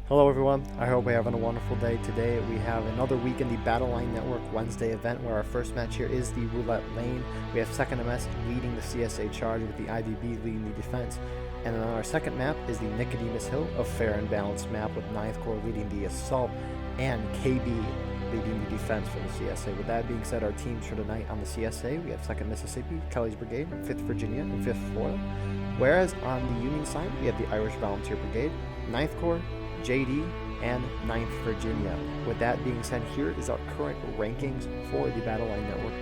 Hello everyone, I hope you're having a wonderful day. Today we have another week in the Battle Line Network Wednesday event where our first match here is the Roulette Lane. We have 2nd MS leading the CSA charge with the IVB leading the defense. And then on our second map is the Nicodemus Hill, a fair and balanced map with 9th Corps leading the assault and KB leading the defense for the CSA. With that being said, our teams for tonight on the CSA, we have 2nd Mississippi, Kelly's Brigade, 5th Virginia, and 5th Florida. Whereas on the Union side, we have the Irish Volunteer Brigade, 9th Corps, JD, and 9th Virginia. With that being said, here is our current rankings for the Battle Line Network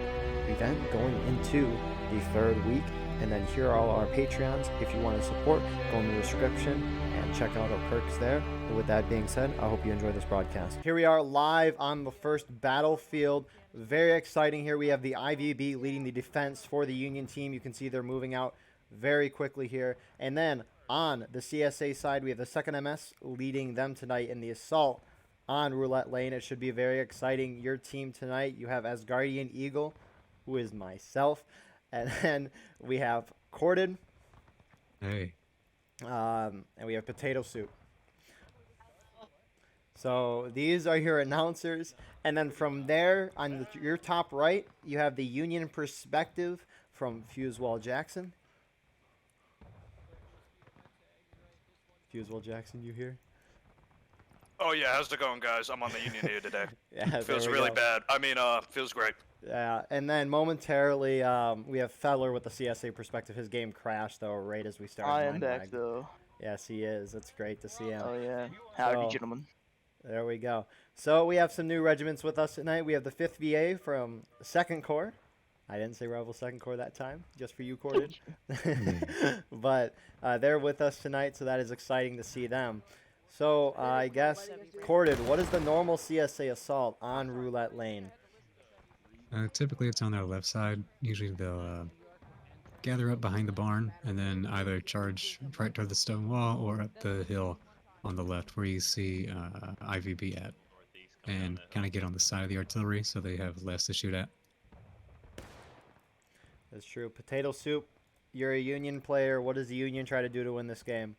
event going into the 3rd week. And then here are all our Patreons. If you want to support, go in the description and check out our perks there. And with that being said, I hope you enjoy this broadcast. Here we are live on the first battlefield. Very exciting here. We have the IVB leading the defense for the Union team. You can see they're moving out very quickly here. And then on the CSA side, we have the 2nd MS leading them tonight in the assault on Roulette Lane. It should be very exciting. Your team tonight, you have Asgardian Eagle, who is myself. And then we have Corded. Hey. And we have Potato Soup. So these are your announcers. And then from there, on your top right, you have the Union perspective from Fusewall Jackson. Fusewell Jackson, you here? Oh yeah, how's it going, guys? I'm on the Union here today. Yeah, feels really bad. I mean, feels great. Yeah, and then momentarily, we have Feller with the CSA perspective. His game crashed though right as we started. I am back though. Yes, he is. It's great to see him. Oh yeah. Howdy, gentlemen. There we go. So we have some new regiments with us tonight. We have the 5th VA from 2nd Corps. I didn't say Rebel 2nd Corps that time, just for you, Corded. But they're with us tonight, so that is exciting to see them. So I guess, Corded, what is the normal CSA assault on Roulette Lane? Typically it's on their left side. Usually they'll gather up behind the barn and then either charge right toward the stone wall or up the hill on the left where you see IVB at. And kind of get on the side of the artillery so they have less to shoot at. That's true. Potato Soup, you're a Union player. What does the Union try to do to win this game?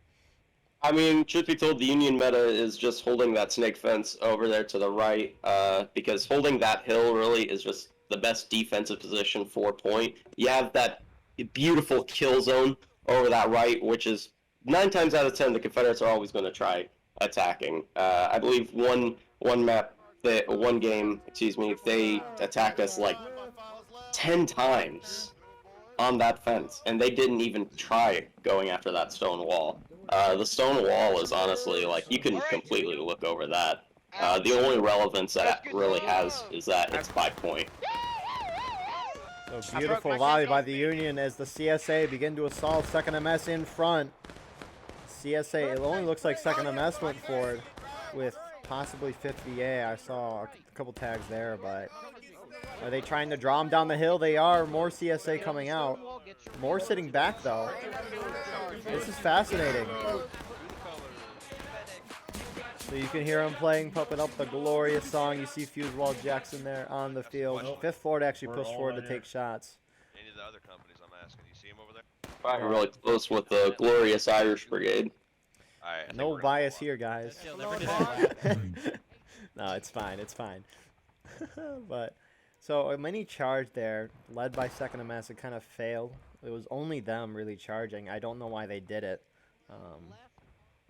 I mean, truth be told, the Union meta is just holding that snake fence over there to the right, because holding that hill really is just the best defensive position for point. You have that beautiful kill zone over that right, which is 9 times out of 10 the Confederates are always going to try attacking. I believe one game, they attacked us like 10 times on that fence, and they didn't even try going after that stone wall. The stone wall is honestly, like, you can completely look over that. The only relevance that it really has is that it's by point. So beautiful volley by the Union as the CSA begin to assault 2nd MS in front. CSA, it only looks like 2nd MS went forward with possibly 5th VA. I saw a couple tags there, but are they trying to draw them down the hill? They are. More CSA coming out. More sitting back, though. This is fascinating. So you can hear him pumping up the glorious song. You see Fusewall Jackson there on the field. 5th Florida actually pushed forward to take shots. Any of the other companies I'm asking, you see him over there? We're really close with the glorious Irish Brigade. No bias here, guys. No, it's fine. It's fine. But so a mini charge there, led by 2nd MS. It kind of failed. It was only them really charging. I don't know why they did it.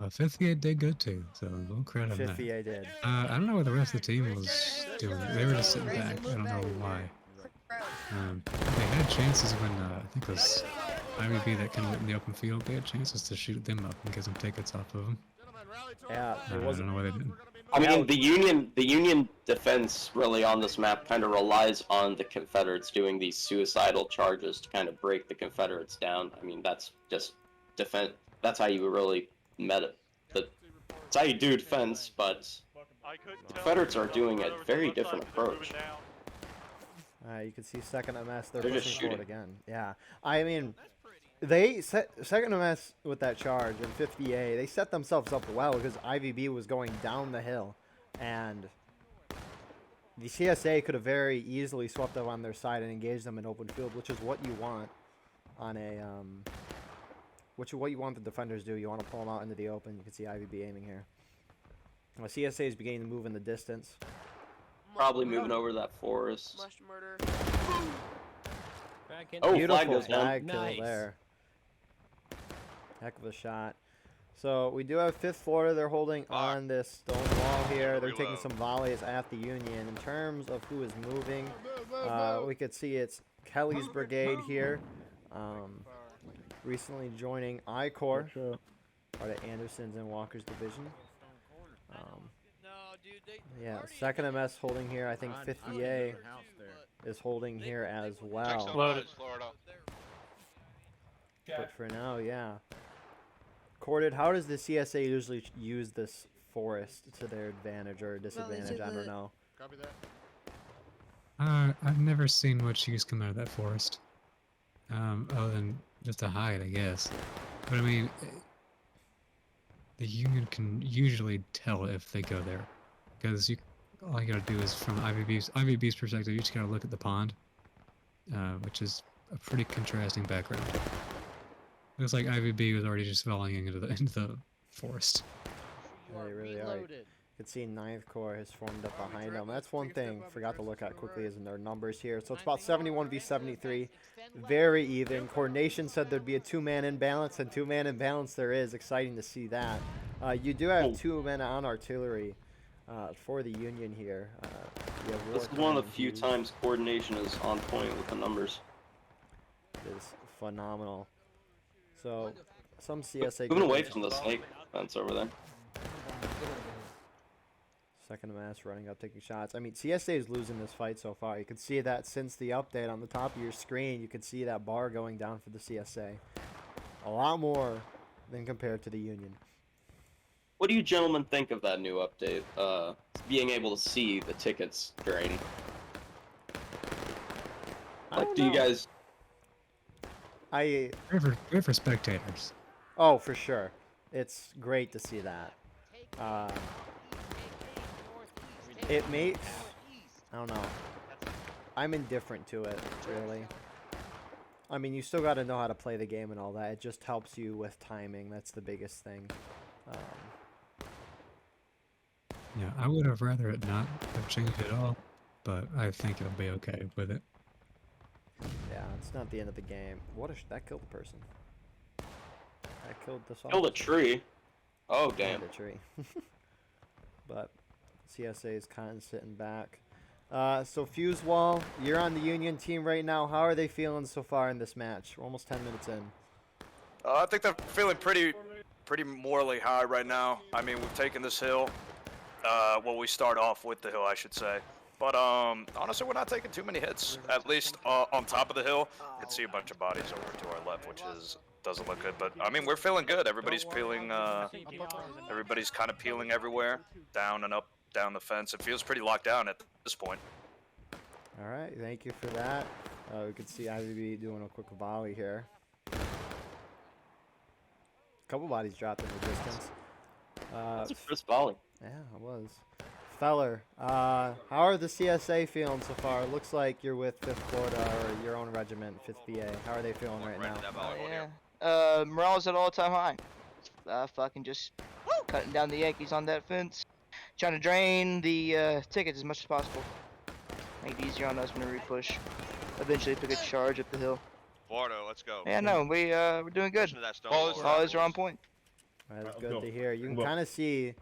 5th VA did good too, so a little credit on that. 5th VA did. I don't know what the rest of the team was doing. They were just sitting back. I don't know why. They had chances when I think it was IVB that kind of went in the open field. They had chances to shoot them up and get some tickets off of them. Yeah, I don't know why they didn't. I mean, the Union defense really on this map kind of relies on the Confederates doing these suicidal charges to kind of break the Confederates down. I mean, that's just defense. That's how you really that's how you do defense, but the Confederates are doing a very different approach. You can see 2nd MS. They're just pushing forward shooting. again. Yeah, I mean, they set 2nd MS with that charge and 5th VA. They set themselves up well because IVB was going down the hill, and the CSA could have very easily swept up on their side and engaged them in open field, which is what you want on a what you want the defenders to do. You want to pull them out into the open. You can see IVB aiming here. CSA is beginning to move in the distance. Probably moving over that forest. Must murder. Oh, Beautiful flag goes down. flag kill there. Heck of a shot. So we do have 5th Florida. They're holding on this stone wall here. They're taking some volleys at the Union. In terms of who is moving, we could see it's Kelly's brigade here. Recently joining I Corps, part of Anderson's and Walker's division. Yeah, 2nd MS holding here. I think 50A is holding here as well. Florida. But for now, yeah. Corded, how does the CSA usually use this forest to their advantage or disadvantage? I don't know. Copy that. I've never seen much use come out of that forest. Other than just to hide, I guess. But I mean, the Union can usually tell if they go there. Because all you gotta do is, from IVB's perspective, you just gotta look at the pond. Which is a pretty contrasting background. Looks like IVB was already just volleying into the forest. Yeah, they really are. You can see 9th Corps has formed up behind them. That's one thing forgot to look at quickly is in their numbers here. So it's about 71 v 73. Very even. Coordination said there'd be a 2-man imbalance, and 2-man imbalance there is. Exciting to see that. You do have 2 men on artillery for the Union here. This is one of the few times coordination is on point with the numbers. It is phenomenal. So, some CSA... Moving away from the snake fence over there. 2nd MS running up, taking shots. I mean, CSA is losing this fight so far. You can see that since the update on the top of your screen. You can see that bar going down for the CSA. A lot more than compared to the Union. What do you gentlemen think of that new update? Being able to see the tickets drain. Like, do you guys... Great for spectators. Oh, for sure. It's great to see that. It makes... I don't know. I'm indifferent to it, really. I mean, you still got to know how to play the game and all that. It just helps you with timing. That's the biggest thing. Yeah, I would have rather it not have changed at all, but I think it'll be okay with it. Yeah, it's not the end of the game. That killed a person. That killed this. Killed a tree. Oh, damn. Killed a tree. But CSA is kind of sitting back. So Fuse Wall, you're on the Union team right now. How are they feeling so far in this match? We're almost 10 minutes in. I think they're feeling pretty morally high right now. I mean, we've taken this hill. Well, we start off with the hill, I should say. But honestly, we're not taking too many hits. At least on top of the hill, you can see a bunch of bodies over to our left, which doesn't look good. But I mean, we're feeling good. Everybody's peeling. Everybody's kind of peeling everywhere, down and up, down the fence. It feels pretty locked down at this point. All right, thank you for that. We can see IVB doing a quick volley here. A couple bodies dropped in the distance. That's a first volley. Yeah, it was. Feller, how are the CSA feeling so far? It looks like you're with 5th Florida or your own regiment, 5th BA. How are they feeling right now? Yeah. Morale's at all-time high. Fucking just cutting down the Yankees on that fence. Trying to drain the tickets as much as possible. Make it easier on us when we push. Eventually pick a charge up the hill. Florida, let's go. Yeah, no, we're doing good. All is on point. That's good to hear. You can kind of see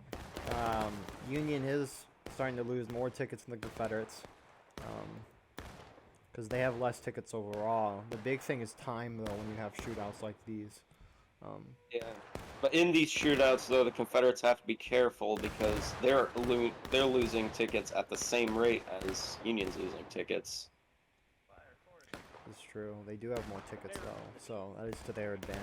Union is starting to lose more tickets than the Confederates because they have less tickets overall. The big thing is time, though, when you have shootouts like these. Yeah, but in these shootouts, though, the Confederates have to be careful because they're losing tickets at the same rate as Union's losing tickets. It's true. They do have more tickets, though, so that is to their advantage.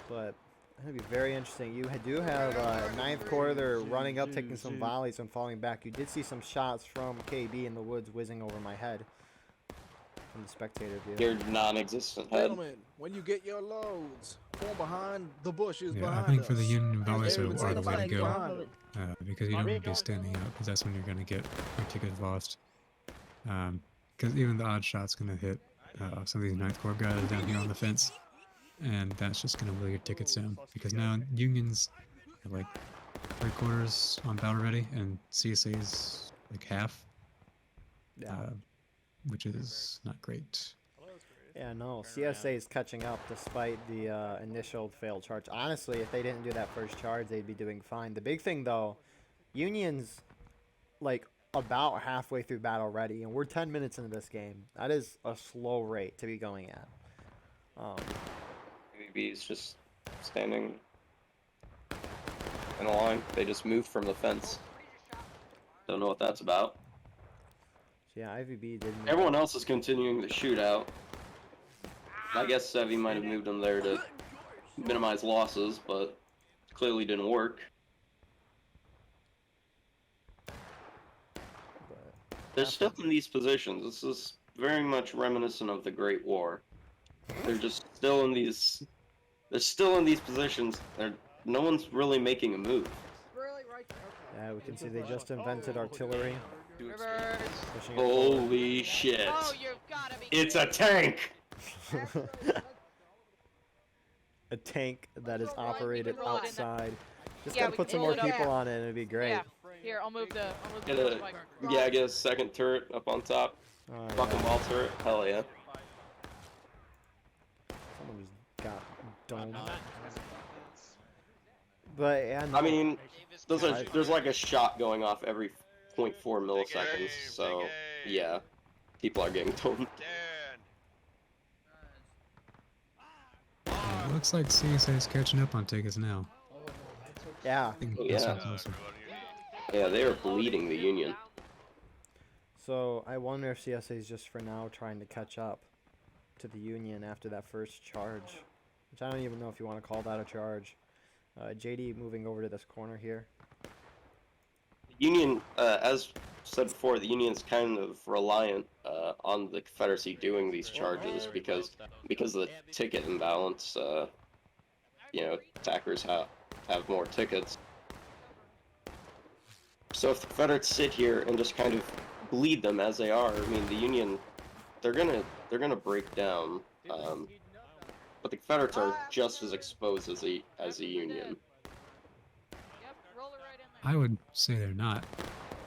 But it's going to be very interesting. You do have 9th Corps. They're running up, taking some volleys and falling back. You did see some shots from KB in the woods whizzing over my head from the spectator view. Your non-existent head. Gentlemen, when you get your loads, form behind the bushes Yeah, behind I think us. for the Union volleys are Everyone's the way to go. behind us. Because you don't want to be standing out, because that's when you're going to get your tickets lost. Because even the odd shot's going to hit some of these 9th Corps guys down here on the fence. And that's just going to blow your tickets down. Because now Union's have like 3/4 on battle ready, and CSA's like half, Yeah. which is not great. Yeah, no, CSA is catching up despite the initial failed charge. Honestly, if they didn't do that first charge, they'd be doing fine. The big thing, though, Union's like about halfway through battle ready, and we're 10 minutes into this game. That is a slow rate to be going at. AVB is just standing in a line. They just moved from the fence. Don't know what that's about. So yeah, IVB did. Everyone else is continuing the shootout. I guess Sevi might have moved them there to minimize losses, but clearly didn't work. They're still in these positions. This is very much reminiscent of the Great War. They're just still in these. They're still in these positions. No one's really making a move. Yeah, we can see they just invented artillery. Ribberts. Pushing it forward. Holy shit! Oh, you've gotta be It's a tank! A tank that is operated roll it in there. outside. Just Yeah, gotta we put can some roll more it up. people on it and it'd be great. Yeah. Here, I'll move the. Get a, yeah, get a second turret up on top. Oh, Fucking yeah. ball turret. Hell yeah. Someone just got domed. But yeah, I no. mean, there's like a shot going off every 0.4 milliseconds, so yeah, people are getting domed. It looks like CSA is catching up on tickets now. Yeah. I think Oh, this yeah. one's awesome. Yeah, they are bleeding the Union. So I wonder if CSA is just for now trying to catch up to the Union after that first charge, which I don't even know if you want to call that a charge. JD moving over to this corner here. Union, as said before, the Union's kind of reliant on the Confederacy doing these charges because of the ticket imbalance. You know, attackers have more tickets. So if the Confederates sit here and just kind of bleed them as they are, I mean, the Union, they're gonna break down. But the Confederates are just as exposed as the Union. I would say they're not.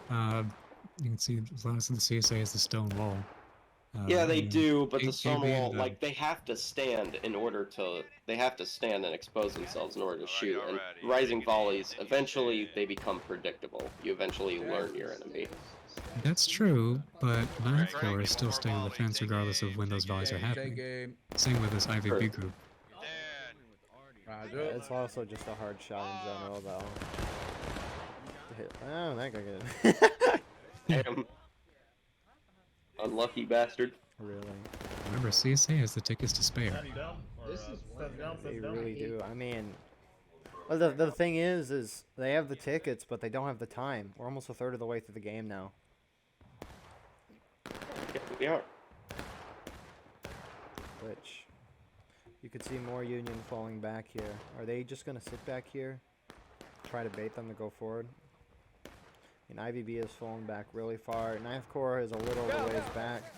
You can see as long as the CSA is the stone wall. Yeah, they and do, but the KB Stonewall, and, like, they have to stand and expose themselves in order to shoot, and rising volleys, eventually they become predictable. You eventually learn your enemy. That's true, but 9th Corps is still staying on the fence regardless of when those volleys are happening. Same with this IVB group. It's also just a hard shot in general, though. Oh, that got good. Damn. Unlucky bastard. Really. Remember, CSA has the tickets to spare. They really do. I mean, well, the thing is they have the tickets, but they don't have the time. We're almost a third of the way through the game now. Yeah, we are. Which, you could see more Union falling back here. Are they just going to sit back here? Try to bait them to go forward? And IVB is falling back really far. 9th Corps is a little ways back.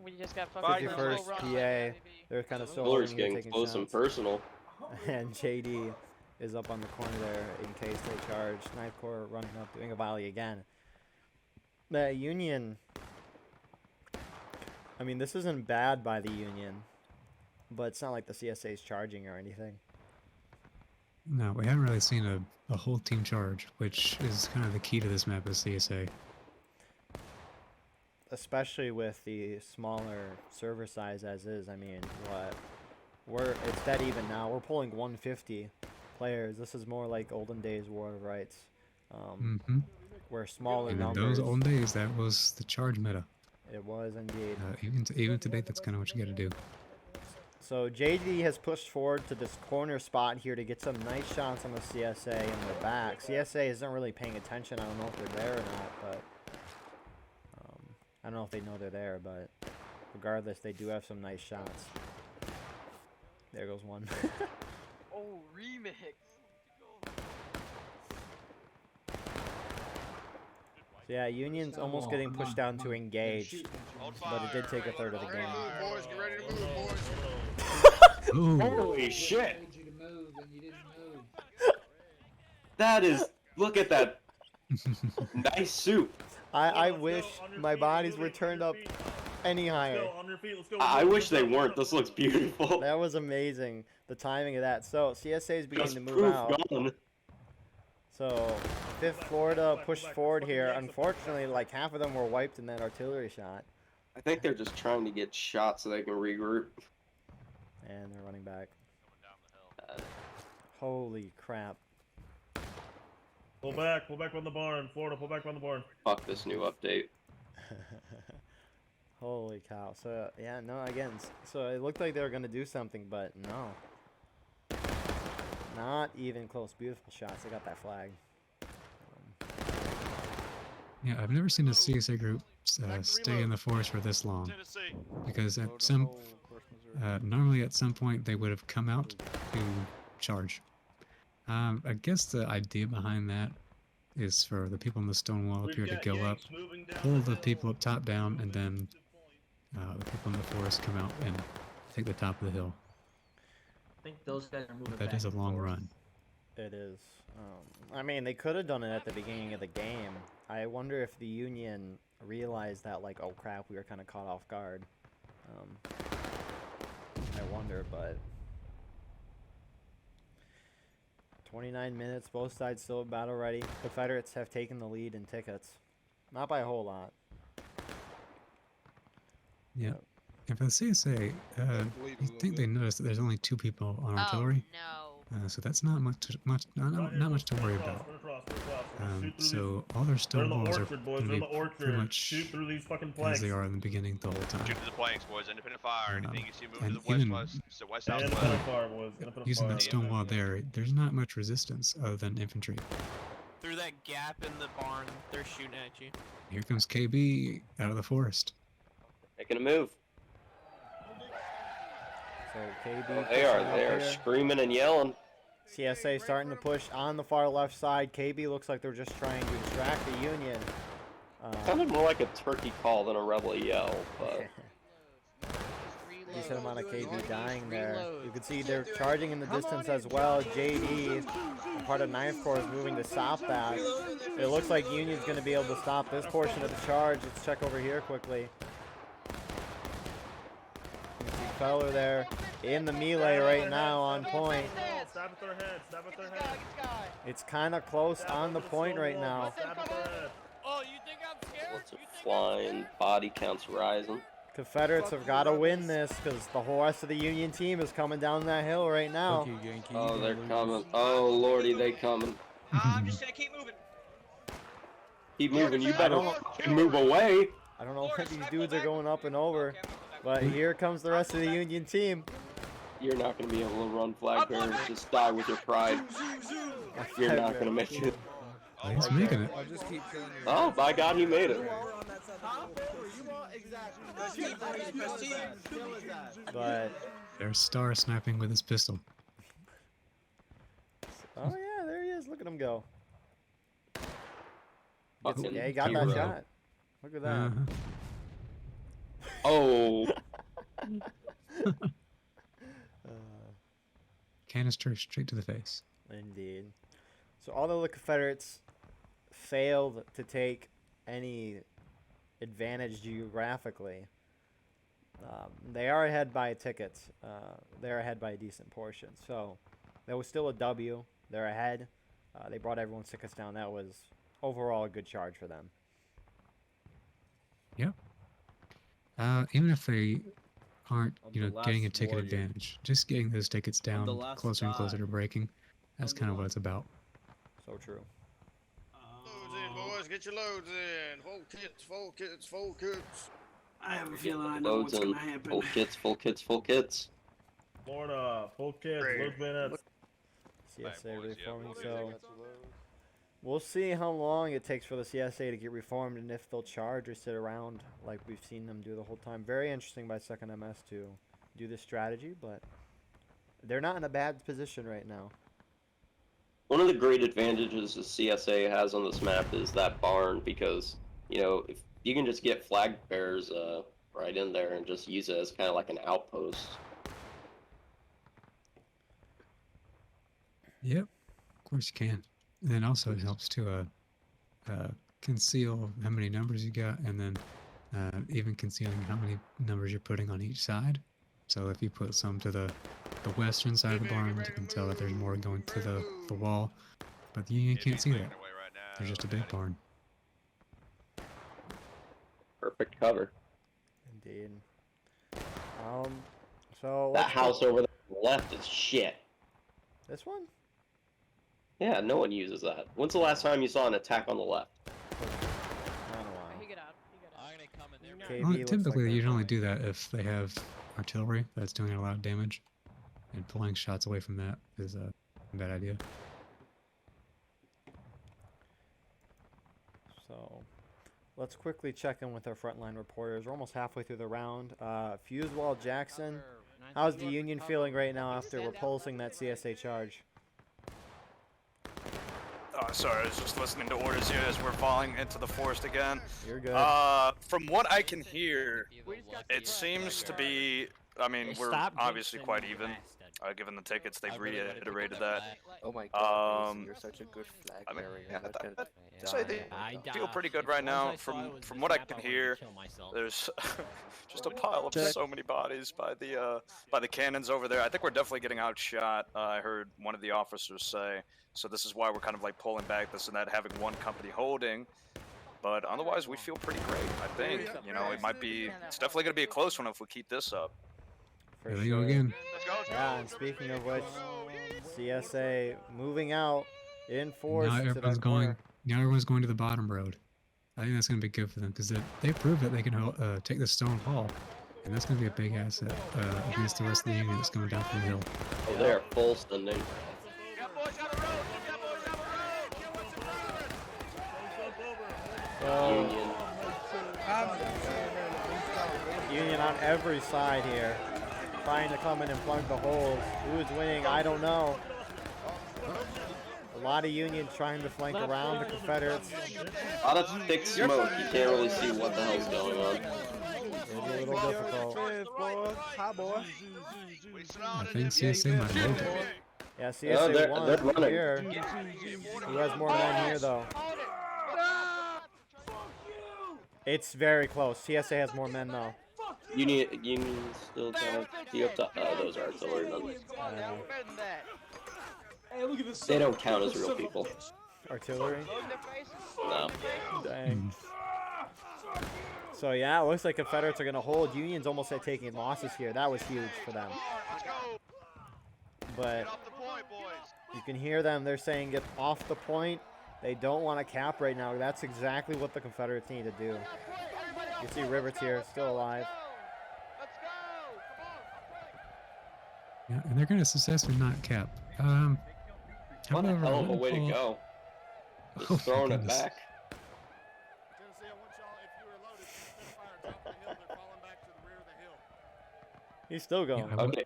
We just got fucking 51st PA, they're kind of still Miller's holding here, getting taking close and shots. personal. And JD is up on the corner there in case they charge. 9th Corps running up, doing a volley again. The Union, I mean, this isn't bad by the Union, but it's not like the CSA is charging or anything. No, we haven't really seen a whole team charge, which is kind of the key to this map as CSA. Especially with the smaller server size as is. I mean, it's dead even now. We're pulling 150 players. This is more like olden days War of Rights. Where smaller And in numbers. those old days, that was the charge meta. It was indeed. Even today, that's kind of what you got to do. So JD has pushed forward to this corner spot here to get some nice shots on the CSA in the back. CSA isn't really paying attention. I don't know if they're there or not, but I don't know if they know they're there, but regardless, they do have some nice shots. There goes one. Oh, remix. So yeah, Union's almost getting pushed down to engage, but it did take a third of the game. Boys, get ready to move, boys. Ooh. Holy shit! That is, look at that nice soup. I wish my bodies were turned up any higher. I wish they weren't. This looks beautiful. That was amazing. The timing of that. So CSA is beginning Just to move proof out. gone. So 5th Florida pushed forward here. Unfortunately, like half of them were wiped in that artillery shot. I think they're just trying to get shot so they can regroup. And they're running back. Holy crap. Pull back on the barn. Florida, pull back on the barn. Fuck this new update. Holy cow. So, yeah, no, again, so it looked like they were going to do something, but no. Not even close. Beautiful shots. They got that flag. Yeah, I've never seen a CSA group stay in the forest for this long. Because at some, normally at some point they would have come out to charge. I guess the idea behind that is for the people in the stone wall up here to go up, pull the people up top down, and then the people in the forest come out and take the top of the hill. I think those guys are moving But that back is a and long forth. run. It is. I mean, they could have done it at the beginning of the game. I wonder if the Union realized that, like, oh crap, we were kind of caught off guard. I wonder, but 29 minutes, both sides still battle ready. Confederates have taken the lead in tickets. Not by a whole lot. Yeah. And for the CSA, you think they noticed that there's only 2 people on artillery? No. So that's not much to worry about. So all their stone walls are going to be pretty much Shoot through these fucking as planks. they are in the beginning the whole time. Shoot through the planks, boys. Independent fire. Anything you see moving to the and west, even west, so west, south, Independent west. fire, boys. Independent using fire. that stone wall there's not much resistance other than infantry. Through that gap in the barn, they're shooting at you. Here comes KB out of the forest. Making a move. So KB. Oh, they pushing are up there here. screaming and yelling. CSA starting to push on the far left side. KB looks like they're just trying to distract the Union. Sounded more like a turkey call than a rebel yell, but Decent amount of KB dying there. You can see they're charging in the distance as well. JD, part of 9th Corps, is moving to stop that. It looks like Union's going to be able to stop this portion of the charge. Let's check over here quickly. You can see Feller there in the melee right now on point. Stab at their head. Stab at their head. It's kind of close on the point right now. Stab at their head. Oh, you think I'm scared? lots of flying, body counts rising. Confederates have got to win this because the whole rest of the Union team is coming down that hill right now. Oh, they're coming. Oh, lordy, they coming. I'm just gonna keep moving. Keep moving. You better move away. I don't know if these dudes are going up and over, but here comes the rest of the Union team. You're not going to be able to run flag bearers. Just die with your pride. You're not going to make it. Oh, he's making it. Oh, by God, he made it. But There's Star sniping with his pistol. oh yeah, there he is. Look at him go. Fucking Yeah, he got that hero. shot. Look at that. Oh. Canister straight to the face. Indeed. So although the Confederates failed to take any advantage geographically, they are ahead by tickets. They're ahead by a decent portion. So that was still a W. They're ahead. They brought everyone's tickets down. That was overall a good charge for them. Yep. Even if they aren't, I'm you the know, getting a last ticket warrior. advantage, just getting those tickets I'm down the last closer and closer guy. to breaking, that's kind of what it's about. So true. Loads in, boys. Get your loads in. Full kits, full kits, full kits. I have a feeling I know Loads what's in. gonna happen. Full kits, full kits, full kits. Florida, full kids, load bayonets. CSA reforming. So we'll see how long it takes for the CSA to get reformed and if they'll charge or sit around like we've seen them do the whole time. Very interesting by 2nd MS to do this strategy, but they're not in a bad position right now. One of the great advantages the CSA has on this map is that barn because, you know, if you can just get flag bearers right in there and just use it as kind of like an outpost. Yep. Of course you can. And then also it helps to conceal how many numbers you got, and then even concealing how many numbers you're putting on each side. So if you put some to the western side of the barn, you can tell that there's more going to the wall. But the Union can't see that. They're just a big barn. Perfect cover. Indeed. So That house over there on the left is shit. This one? Yeah, no one uses that. When's the last time you saw an attack on the left? Well, typically, you'd only do that if they have artillery that's doing a lot of damage, and pulling shots away from that is a bad idea. So, let's quickly check in with our frontline reporters. We're almost halfway through the round. Fusewall Jackson, how's the Union feeling right now after repulsing that CSA charge? Sorry, I was just listening to orders here as we're falling into the forest again. You're good. From what I can hear, it seems to be, I mean, we're obviously quite even, given the tickets, they've reiterated that. Oh my god, you're such a good flag carrier. I'd say they feel pretty good right now. From what I can hear, there's just a pile of so many bodies by the cannons over there. I think we're definitely getting outshot. I heard one of the officers say. So this is why we're kind of like pulling back this and that, having one company holding. But otherwise, we feel pretty great. I think, you know, it's definitely going to be a close one if we keep this up. For there you go again. Yeah, and speaking of which, CSA moving out in force. Now everyone's going to the bottom road. I think that's going to be good for them because they proved that they can take the stone wall, and that's going to be a big asset against the rest of the Union that's coming down from the hill. Oh, they're full sending. Union on every side here, trying to come in and plug the holes. Who is winning? I don't know. A lot of Union trying to flank around the Confederates. A lot of thick smoke. You can't really see what the hell's going on. It's a little difficult. Hi, boy. I think CSA might have moved it. Yeah, CSA won they're running. here. Who has more men here, though? It's very close. CSA has more men, though. Union still kind of be up to those artillery numbers. They don't count as real people. Artillery? No. Dang. So yeah, it looks like Confederates are going to hold. Union's almost at taking losses here. That was huge for them. But you can hear them. They're saying get off the point. They don't want to cap right now. That's exactly what the Confederates need to do. You see Ribberts here, still alive. Yeah, and they're going to successfully not cap. What a hell of a way to go. Just throwing it back. He's still going. Yeah, Okay.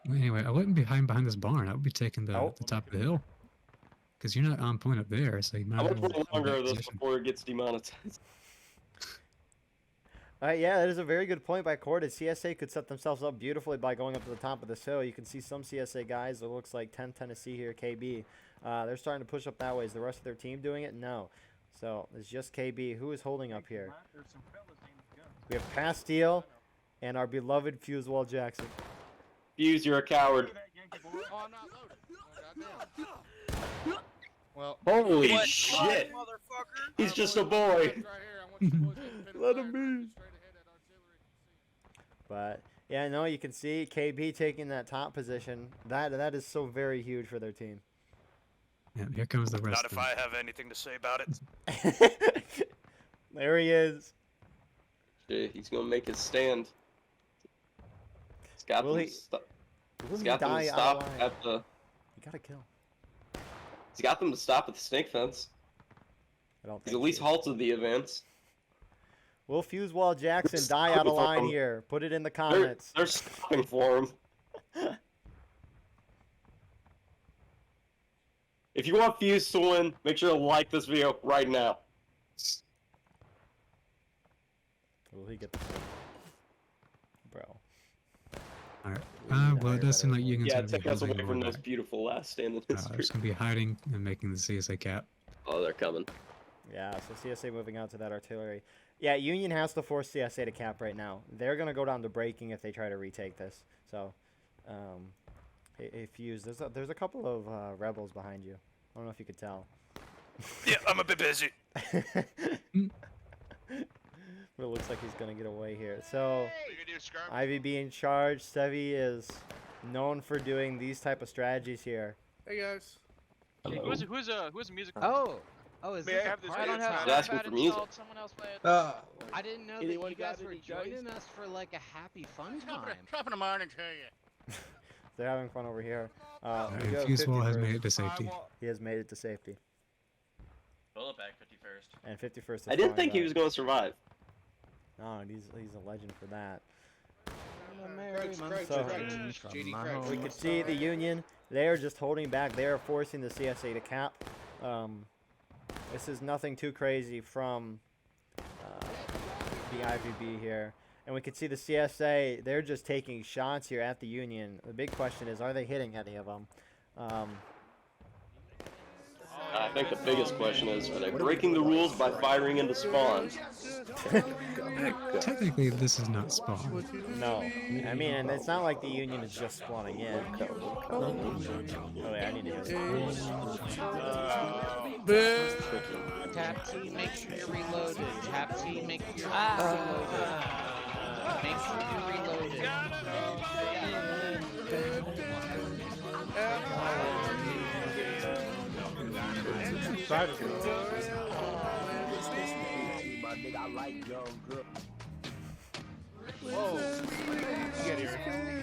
Anyway, I wouldn't be hiding behind this barn. I would be taking the top of the hill. Because you're not on point up there, so you might How as much well longer hold of that this position. before it gets demonetized? Yeah, that is a very good point by Corded. CSA could set themselves up beautifully by going up to the top of this hill. You can see some CSA guys. It looks like 10 Tennessee here, KB. They're starting to push up that way. Is the rest of their team doing it? No. So it's just KB. Who is holding up here? We have Pastille and our beloved Fusewall Jackson. Fuse, you're a coward. Well, Holy shit! He's just a boy. Let him be. But yeah, no, you can see KB taking that top position. That is so very huge for their team. Yeah, here comes the rest Not of if them. I have anything to say about it. There he is. Shit, he's gonna make his stand. He's got Will them, he- Will he's he got them die to out stop alive? at the. You gotta kill. He's got them to stop at the snake fence. I don't He's think at least so. halted the advance. Will Fusewall Jackson die out of line here? Put it in the comments. They're stopping for him. If you want Fuse to win, make sure to like this video right now. Will he get the Bro. Alright. Well, it does seem like Union's Yeah, going to be take us away holding from over those there. beautiful last stand in They're history. just going to be hiding and making the CSA cap. Oh, they're coming. Yeah, so CSA moving out to that artillery. Yeah, Union has to force CSA to cap right now. They're going to go down to breaking if they try to retake this. So, hey, Fuse, there's a couple of rebels behind you. I don't know if you could tell. Yeah, I'm a bit busy. But it looks like he's going to get away here. So, You gonna do skirmish? IVB in charge. Sevi is known for doing these type of strategies here. Hey guys. Who's music? Oh, is May this I have this I don't dance have now? He's asking for music. Someone else play it. I didn't know that Anyone you guys got were any joining joints? us for like a happy fun time. Dropping a mine to you. They're having fun over here. We go Fuse Wall has 51st. made it to safety. He has made it to safety. Pull it back 51st. And 51st is I didn't falling think he back. was going to survive. No, he's a legend for that. Craig, So- JD Craig. We can see the Union. They are just holding back. They are forcing the CSA to cap. This is nothing too crazy from the IVB here. And we can see the CSA, they're just taking shots here at the Union. The big question is, are they hitting any of them? I think the biggest question is, are they breaking the rules by firing into spawn? Technically, this is not spawn. No. I mean, and it's not like the Union is just spawning in. Oh, wait, I need to hear this. Tap T, make sure you're reloaded. Tap T, make sure you're reloaded. Make sure you're reloaded.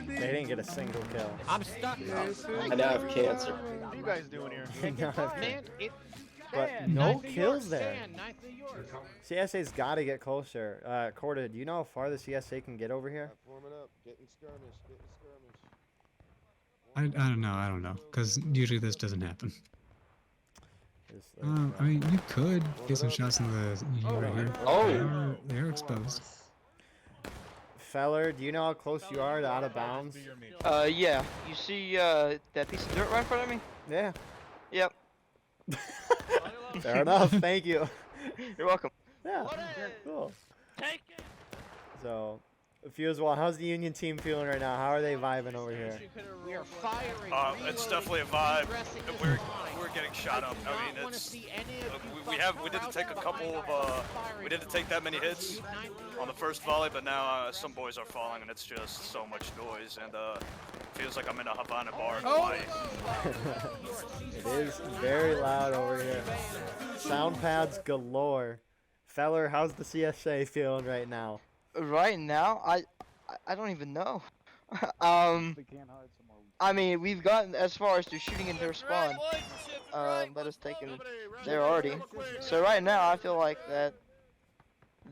They didn't get a single kill. I'm stuck. I now have cancer. What are you guys doing here? Man, it. But Stan, no knife of kills yours, there. Stan, knife of yours. CSA's got to get closer. Corda, do you know how far the CSA can get over here? Warming up, getting skirmish, I don't know. Because usually this doesn't happen. This, I mean, you could get some shots in the Union right here. Oh! They're exposed. Feller, do you know how close you are to out of bounds? Yeah. You see that piece of dirt right in front of me? Yeah. Yep. Fair enough. Thank you. You're welcome. Yeah. Cool. Take it. So, Fusewall, how's the Union team feeling right now? How are they vibing over here? We are firing. It's reloading, definitely a vibe. progressing in We're line. getting shot up. do I not mean, wanna it's see any of you we didn't take a couple of we didn't take that many hits on the first volley, but now some boys are falling and it's just so much noise and feels like I'm in a Havana bar in Hawaii. It is very loud over here. Sound pads galore. Feller, how's the CSA feeling right now? Right now, I don't even know. I mean, we've gotten as far as to shooting into their spawn. That is taken there already. So right now, I feel like that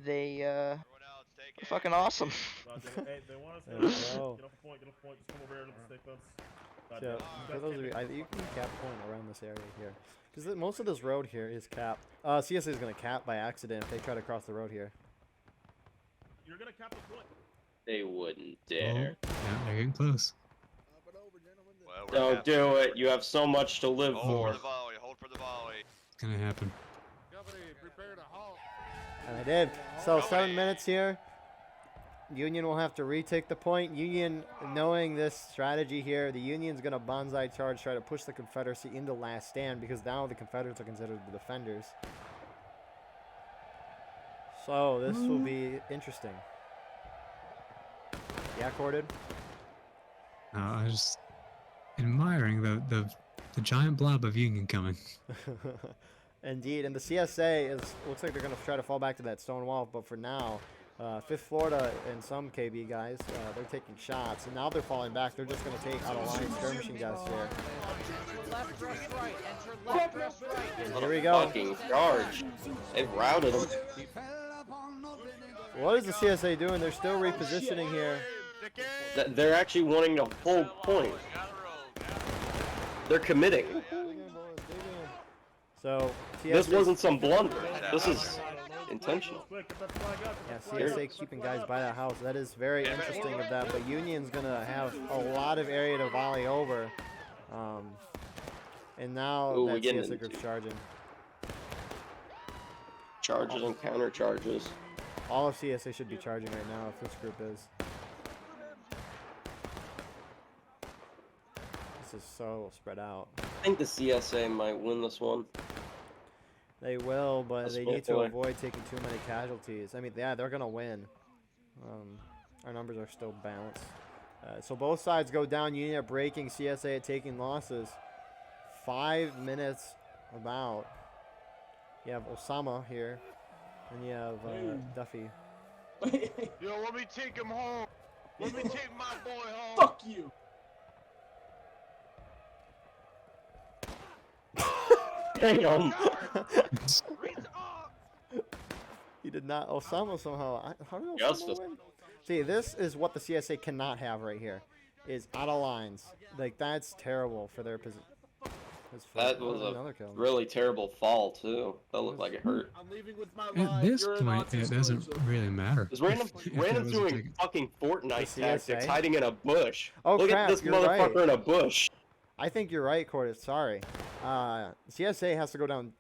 they are fucking awesome. Hey, they want us There to we get go. off the point, get off the point. Just come over here to the stick fence. So, for those of you, you can cap point around this area here. Because most of this road here is cap. CSA is going to cap by accident if they try to cross the road here. You're gonna cap the point. They wouldn't Oh, dare. yeah, they're getting close. Well, we're Don't half- do it. You have so much to live Hold for for. the volley. Hold for the volley. It's gonna happen. And they did. So 7 minutes here. Union will have to retake the point. Union, knowing this strategy here, the Union's going to bonsai charge, try to push the Confederacy into last stand because now the Confederates are considered the defenders. So this will be interesting. Yeah, Corded? I was just admiring the giant blob of Union coming. Indeed, and the CSA looks like they're going to try to fall back to that stone wall, but for now, 5th Florida and some KB guys, they're taking shots, and now they're falling back. They're just going to take out of line skirmishing guys here. Left, dress right. Enter left, dress right. Here we go. Fucking charge. They've routed them. What is the CSA doing? They're still repositioning here. They're actually wanting to hold point. They're committing. So This TSA wasn't some blunder. This is intentional. Quick, get that flag up. Yeah, Get that flag up, CSA get that keeping flag guys up. by the house. That is very interesting of that, but Union's gonna have a lot of area to volley over. And now Ooh, we that getting CSA into group's charging. Charges and counter charges. All of CSA should be charging right now if this group is. This is so spread out. I think the CSA might win this one. They will, but That's they need to hopefully. avoid taking too many casualties. I mean, yeah, they're gonna win. Our numbers are still balanced. So both sides go down. Union at breaking, CSA at taking losses. 5 minutes about. You have Osama here, and you have Duffy. Yo, let me take him home. Let me take my boy home. Fuck you. Damn. He did not. Osama somehow. How did Osama Justice. win? See, this is what the CSA cannot have right here. Is out of lines. Like, that's terrible for their position. That was a really terrible fall too. That looked like it hurt. I'm leaving with my At life. this You're an point, it doesn't non-disclosure. really matter. Because random If it doing was fucking Fortnite The tactics, CSA? hiding in a bush. Oh, Look crap, at this you're motherfucker right. in a bush. I think you're right, Cordis. Sorry. CSA has to go down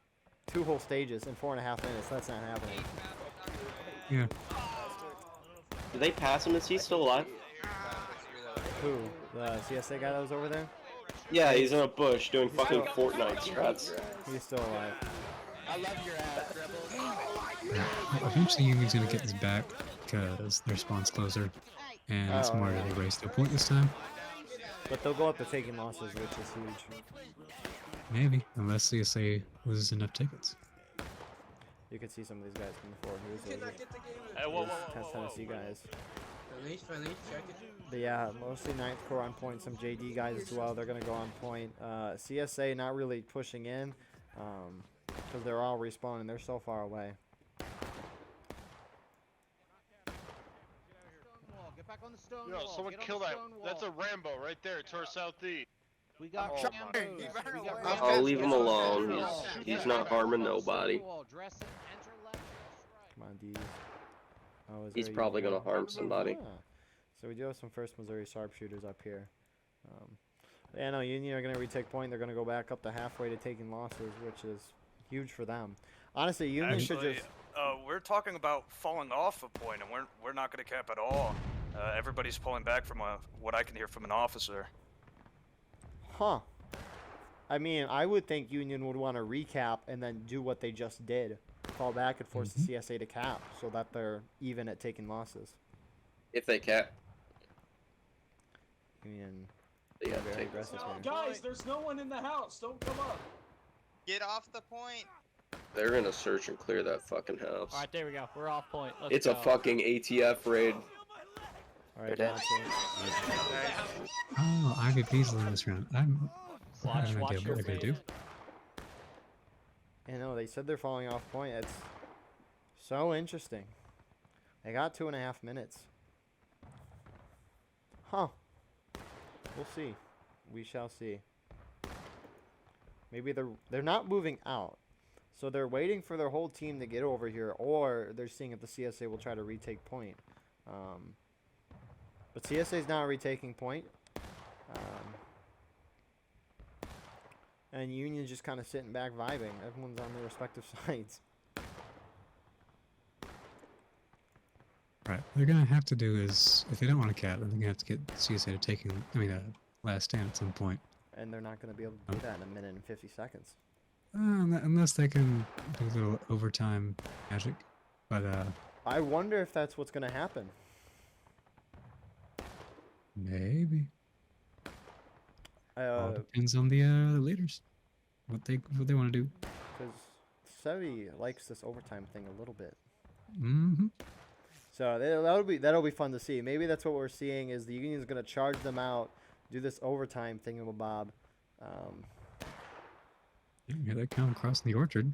2 whole stages in 4.5 minutes. That's not happening. Yeah. Did they pass him? Is he still alive? Who? The CSA guy that was over there? Yeah, he's in a bush doing fucking Fortnite strats. He's still alive. I love your ass, Rebels. Eventually, Union's gonna get this back because their spawn's closer, and it's Oh, more yeah. of a race to a point this time. But they'll go up to taking losses, which is huge. Maybe, unless CSA loses enough tickets. You can see some of these guys coming forward. Here's those Hey, whoa, Tennessee guys. Release, check it. But yeah, mostly 9th Corps on point. Some JD guys as well. They're going to go on point. CSA not really pushing in because they're all respawning. They're so far away. Get back on the stone Yo, wall. someone Get on kill the that. stone That's a wall. Rambo right there to our southeast. We got Oh, Rambos. my We got God. Rambos. I'll leave him Get on the alone. stone wall. He's Get not back harming on the stone nobody. wall. Dress it. Enter left. Dress right. Come on, D's. Oh, is He's there a probably Union? gonna harm somebody. Ah. So we do have some 1st Missouri sharpshooters up here. Yeah, no, Union are going to retake point. They're going to go back up to halfway to taking losses, which is huge for them. Honestly, Union should Actually, just... we're talking about falling off a point, and we're not going to cap at all. Everybody's pulling back from what I can hear from an officer. Huh. I mean, I would think Union would want to recap and then do what they just did. Fall back and force the CSA to cap so that they're even at taking losses. If they cap. Union They gotta very take aggressive here. Guys, there's no one in the house. Don't come up. Get off the point. They're gonna search and clear that fucking house. Alright, there we go. We're off point. Let's It's go. a fucking ATF raid. Alright, Dante. Oh, IVP's in this round. I have Watch, no watch idea your what they're gonna do. face. I know, they said they're falling off point. It's so interesting. They got 2.5 minutes. Huh. We'll see. We shall see. Maybe they're not moving out. So they're waiting for their whole team to get over here, or they're seeing if the CSA will try to retake point. But CSA's not retaking point. And Union's just kind of sitting back vibing. Everyone's on their respective sides. Right. What they're gonna have to do is, if they don't want to cap, then they're gonna have to get CSA to last stand at some point. And they're not going to be able to do that in 1 minute and 50 seconds. Unless they can do a little overtime magic. But I wonder if that's what's going to happen. maybe. All depends on the leaders. What they want to do. Because Sevi likes this overtime thing a little bit. Mm-hmm. So that'll be fun to see. Maybe that's what we're seeing is the Union's going to charge them out, do this overtime thingamabob. Yeah, they come crossing the orchard.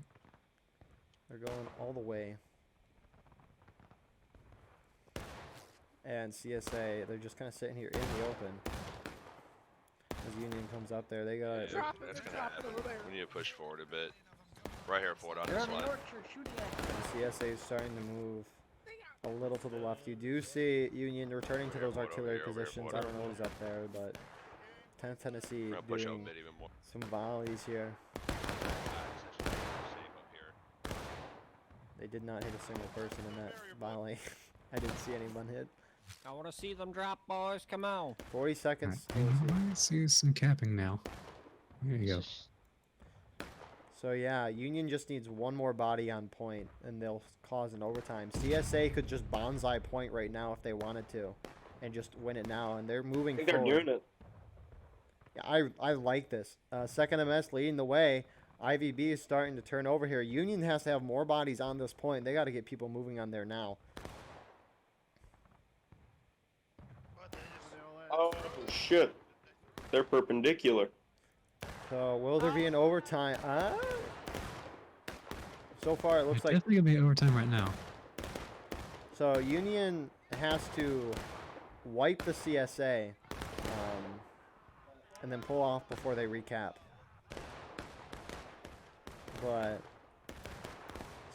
They're going all the way. And CSA, they're just kind of sitting here in the open. As Union comes up there, they got That's gonna happen. We need to push forward a bit. Right here, Ford, on this slide. The CSA is starting to move a little to the left. You do see Union returning to those artillery positions. I don't know who's up there, but 10th Tennessee Push doing a bit even more. some volleys here. They did not hit a single person in that volley. I didn't see anyone hit. I want to see them drop, boys. Come on. 40 seconds. I see some capping now. There you go. So yeah, Union just needs one more body on point, and they'll cause an overtime. CSA could just bonsai point right now if they wanted to, and just win it now. And they're moving I think forward. they're doing it. Yeah, I like this. Second MS leading the way. IVB is starting to turn over here. Union has to have more bodies on this point. They got to get people moving on there now. Oh shit! They're perpendicular. So will there be an overtime? So far it looks like definitely gonna be overtime right now. so Union has to wipe the CSA and then pull off before they recap. But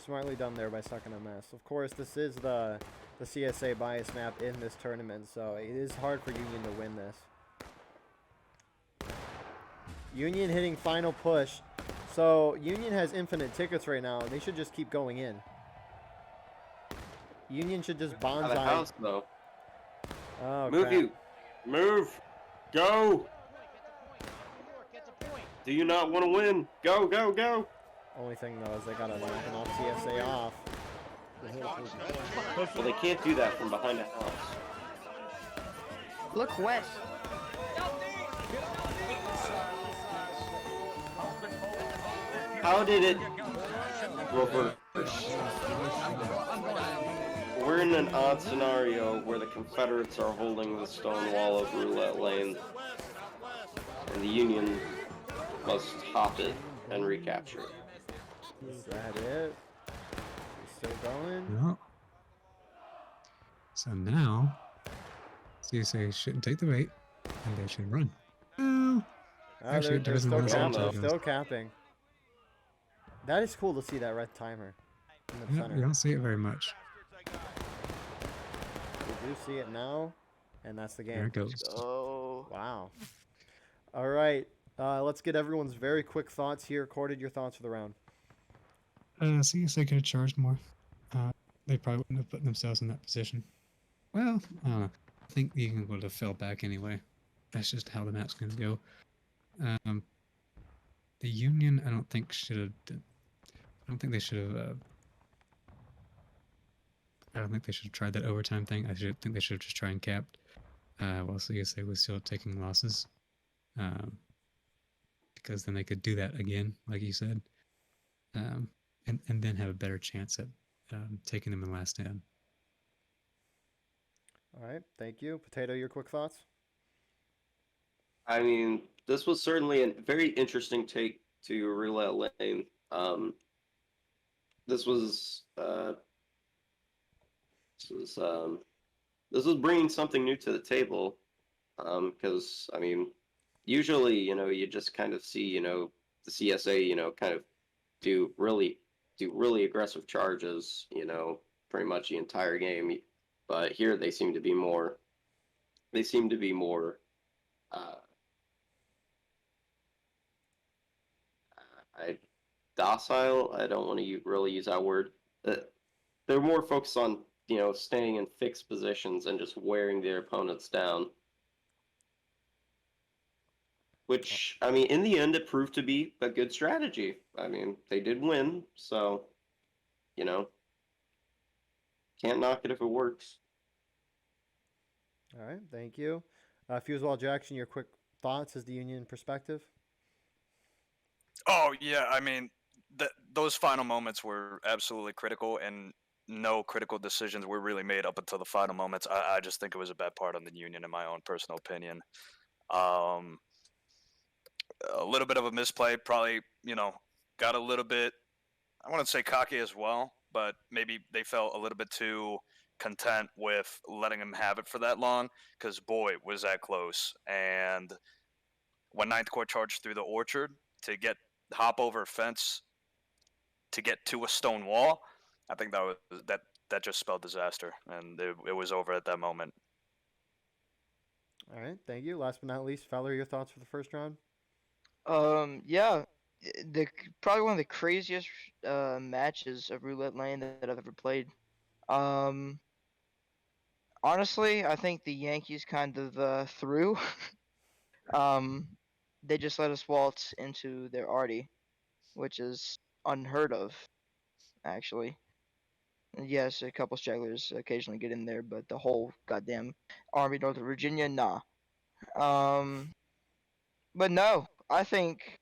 smartly done there by Second MS. Of course, this is the CSA bias map in this tournament, so it is hard for Union to win this. Union hitting final push. So Union has infinite tickets right now. They should just keep going in. Union should just Out of the bonsai. house, though. Oh, Move crap. you. Move. Go. Do you not want to win? Go, go, go. Only thing though is they gotta knock an off CSA off. Well, they can't do that from behind the house. Look west. How did it reverse? We're in an odd scenario where the Confederates are holding the stone wall of Roulette Lane, and the Union must hop it and recapture it. Is that it? We still going? No. So now, CSA shouldn't take the bait, and they should run. Oh, actually, it They're doesn't still last capping. until it Still goes. capping. That is cool to see that red timer in the Yeah, center. you don't see it very much. We do see it now, and that's the game. There it goes. Oh. Wow. All right. Let's get everyone's very quick thoughts here. Recorded your thoughts for the round. CSA could have charged more. They probably wouldn't have put themselves in that position. Well, I think the Union would have fell back anyway. That's just how the map's going to go. The Union, I don't think should have. I don't think they should have. I don't think they should have tried that overtime thing. I think they should have just tried and capped. While CSA was still taking losses. Because then they could do that again, like you said. And then have a better chance at taking them in last stand. All right. Thank you. Potato, your quick thoughts? I mean, this was certainly a very interesting take to Roulette Lane. This was bringing something new to the table. Because I mean, usually, you just kind of see, the CSA, kind of do really aggressive charges, pretty much the entire game. But here they seem to be more. Docile. I don't want to really use that word. They're more focused on staying in fixed positions and just wearing their opponents down. Which, I mean, in the end, it proved to be a good strategy. I mean, they did win, so, can't knock it if it works. All right. Thank you. Fusewell Jackson, your quick thoughts as the Union perspective? Oh, yeah. I mean, those final moments were absolutely critical, and no critical decisions were really made up until the final moments. I just think it was a bad part on the Union, in my own personal opinion. A little bit of a misplay, probably, got a little bit, I wouldn't say cocky as well, but maybe they felt a little bit too content with letting him have it for that long, because boy, was that close. And when Ninth Corps charged through the orchard to hop over a fence, to get to a stone wall, I think that just spelled disaster, and it was over at that moment. All right, thank you. Last but not least, Fowler, your thoughts for the first round? Yeah, probably one of the craziest matches of Roulette Lane that I've ever played. Honestly, I think the Yankees kind of threw. They just let us waltz into their arty, which is unheard of, actually. And yes, a couple stragglers occasionally get in there, but the whole goddamn Army Northern Virginia, nah. But no, I think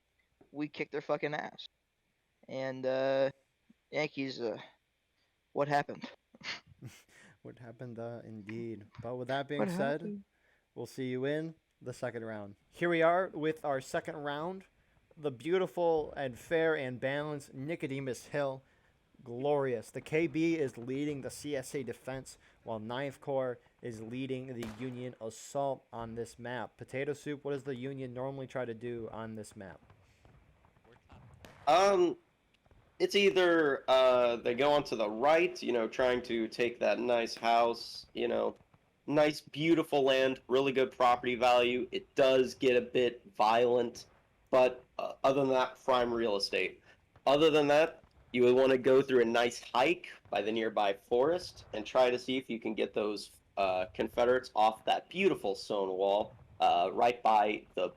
we kicked their fucking ass. And Yankees, what happened? What happened, indeed. But with that being What said, happened? we'll see you in the second round. Here we are with our second round. The beautiful and fair and balanced Nicodemus Hill. Glorious. The KB is leading the CSA defense, while 9th Corps is leading the Union assault on this map. Potato Soup, what does the Union normally try to do on this map? It's either they go onto the right, trying to take that nice house, nice beautiful land, really good property value. It does get a bit violent, but other than that, prime real estate. Other than that, you would want to go through a nice hike by the nearby forest and try to see if you can get those Confederates off that beautiful stone wall right by the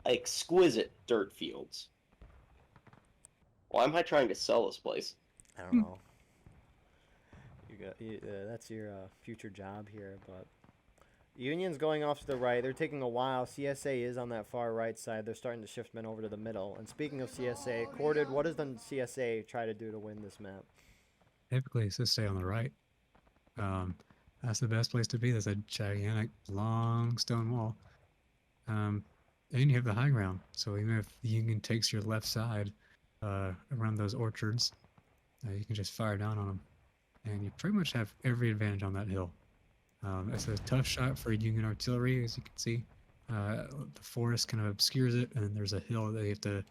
exquisite dirt fields. Why am I trying to sell this place? I don't know. That's your future job here, but Union's going off to the right. They're taking a while. CSA is on that far right side. They're starting to shift men over to the middle. And speaking of CSA, Corded, what does the CSA try to do to win this map? Typically, it's to stay on the right. That's the best place to be. There's a gigantic, long stone wall. And you have the high ground. So even if the Union takes your left side around those orchards, you can just fire down on them. And you pretty much have every advantage on that hill. It's a tough shot for Union artillery, as you can see. The forest kind of obscures it, and then there's a hill that you have to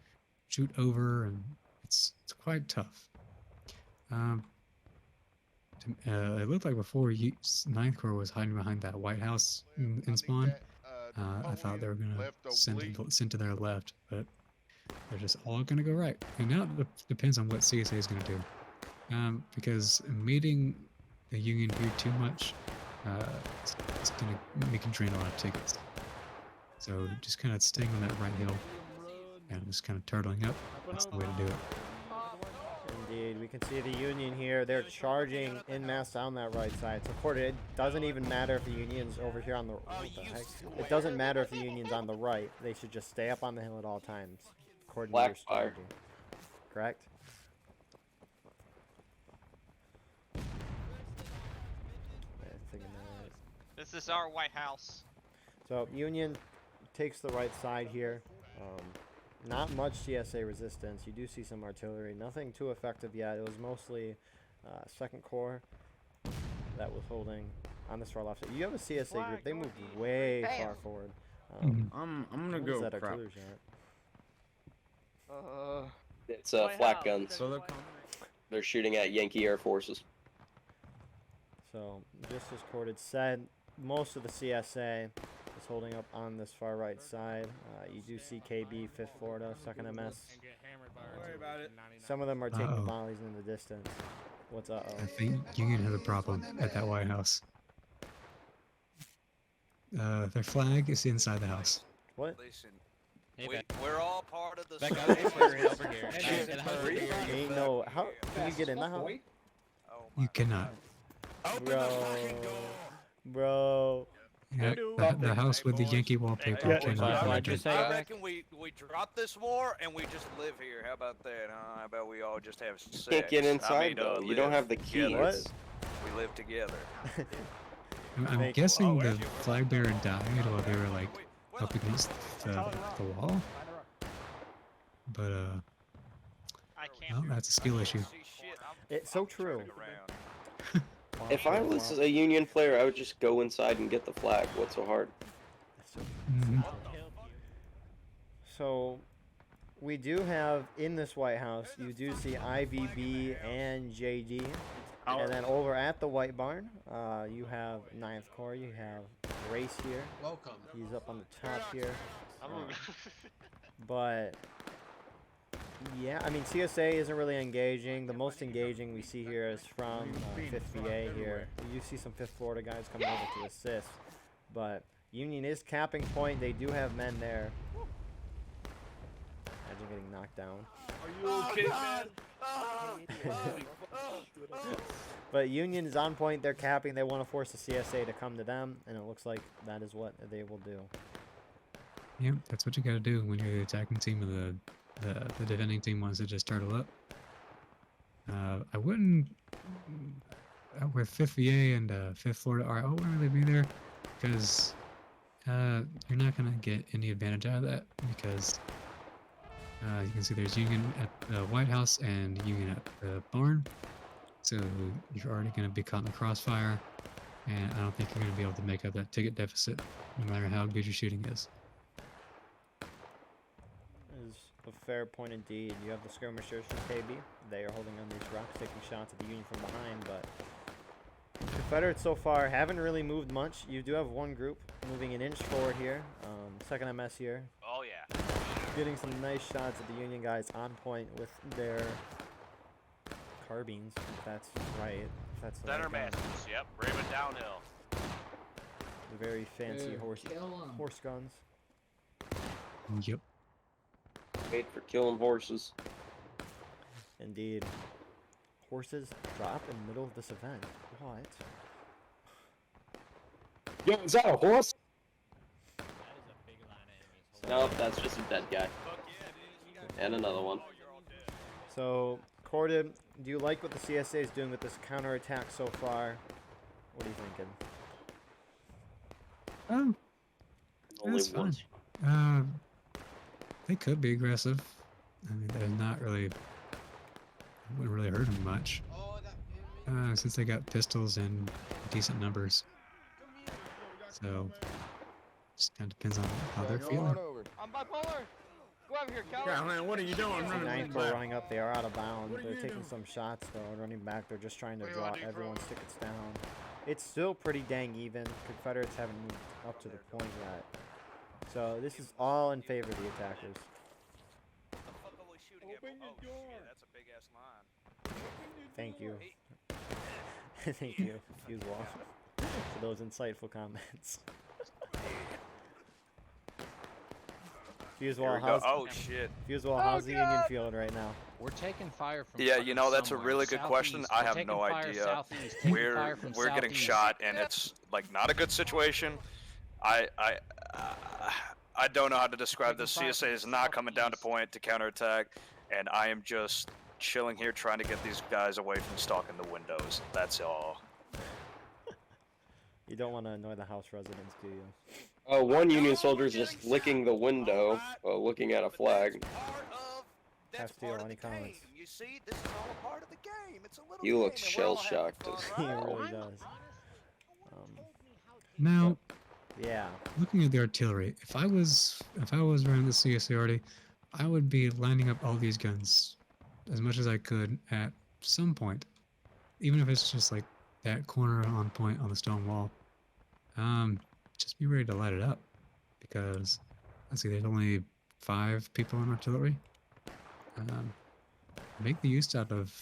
shoot over, and it's quite tough. It looked like before 9th Corps was hiding behind that White House in spawn. I thought they were going to send to their left, but they're just all going to go right. And now it depends on what CSA is going to do. Because meeting the Union here too much, it's going to make you drain a lot of tickets. So just kind of staying on that right hill and just kind of turtling up. That's the way to do it. Indeed, we can see the Union here. They're charging en masse down that right side. So, Corded, it doesn't even matter if the Union's over here on the... What the heck? It doesn't matter if the Union's on the right. They should just stay up on the hill at all times. According to your strategy. Correct? This is our White House. So Union takes the right side here. Not much CSA resistance. You do see some artillery. Nothing too effective yet. It was mostly 2nd Corps that was holding on this far left side. You have a CSA group. They moved way far forward. I'm gonna go. That artillery shot. It's flak guns. So they're shooting at Yankee Air Forces. So, just as Corded said, most of the CSA is holding up on this far right side. You do see KB, 5th Florida, 2nd MS. Some of them are taking volleys in the distance. What's up? I think Union has a problem at that White House. Their flag is inside the house. What? Listen, we're all part of the... Ain't no... How can you get in the house? You cannot. Bro. Yeah, the house with the Yankee wallpaper cannot. I reckon we drop this war and we just live here. How about that? How about we all just have sex? Can't get inside though. You don't have the keys. What? We live together. I'm guessing the flag bearer died while they were like up against the wall. But well, that's a skill issue. It's so true. If I was a Union player, I would just go inside and get the flag. What's so hard? So, we do have in this White House, you do see IVB and JD. And then over at the White Barn, you have 9th Corps, you have Race here. Welcome. He's up on the top here. But yeah, I mean, CSA isn't really engaging. The most engaging we see here is from 5th VA here. You see some 5th Florida guys coming over to assist. But Union is capping point. They do have men there. Imagine getting knocked down. Are you okay, man? But Union is on point. They're capping. They want to force the CSA to come to them, and it looks like that is what they will do. Yep, that's what you gotta do when you're the attacking team and the defending team wants to just turtle up. I wouldn't, with 5th VA and 5th Florida, I wouldn't really be there, because you're not gonna get any advantage out of that, because you can see there's Union at the White House and Union at the barn, so you're already gonna be caught in the crossfire, and I don't think you're gonna be able to make up that ticket deficit, no matter how good your shooting is. Is a fair point indeed. You have the skirmishers from KB. They are holding on these rocks, taking shots at the Union from behind, but Confederates so far haven't really moved much. You do have one group moving an inch forward here. 2nd MS here. Oh yeah. Getting some nice shots at the Union guys on point with their carbines, if that's right. If that's the Center right gun. masters. Yep. Raven downhill. The very fancy horse guns. Yep. Made for killing horses. Indeed. Horses drop in the middle of this event. What? Yo, is that a horse? Nope, that's just a dead guy. And another one. So, Corded, do you like what the CSA is doing with this counterattack so far? What are you thinking? That's fine. They could be aggressive. I mean, they're not really. Wouldn't really hurt them much. Since they got pistols and decent numbers. So, just kind of depends on how they're feeling. I'm bipolar. Go over here, coward. Yeah, man, what are you doing? The Running 9th back. running up, they are out of bounds. What are They're you taking doing? some shots though, running back. They're just trying to What do you draw wanna do, everyone's Crow? tickets down. It's still pretty dang even. Confederates haven't moved up to the point yet. So this is all in favor of the attackers. That's a big ass line. Thank you. Thank you, Fuse Wall, for those insightful comments. Fuse Wall, how's Oh shit. Fuse Wall, how's the Union feeling right now? We're taking fire from Yeah, fucking you know, that's a somewhere. really good question. Southeast. I We're have taking no fire idea. southeast, taking fire from We're getting southeast. shot, and it's like not a good situation. I don't know how to describe this. Taking fire CSA is from not coming down to southeast. point to counterattack, and I am just chilling here trying to get these guys away from stalking the windows. That's all. You don't want to annoy the house residents, do you? One Union soldier is just licking the window while looking at a flag. Castile, any comments? You see, this is all a part of the game. It's a little He looks shell-shocked. He really does. Now, Yeah. looking at the artillery, if I was running the CSA already, I would be lining up all these guns as much as I could at some point, even if it's just like that corner on point on the stone wall. Just be ready to light it up, because let's see, there's only 5 people in artillery. Make the use out of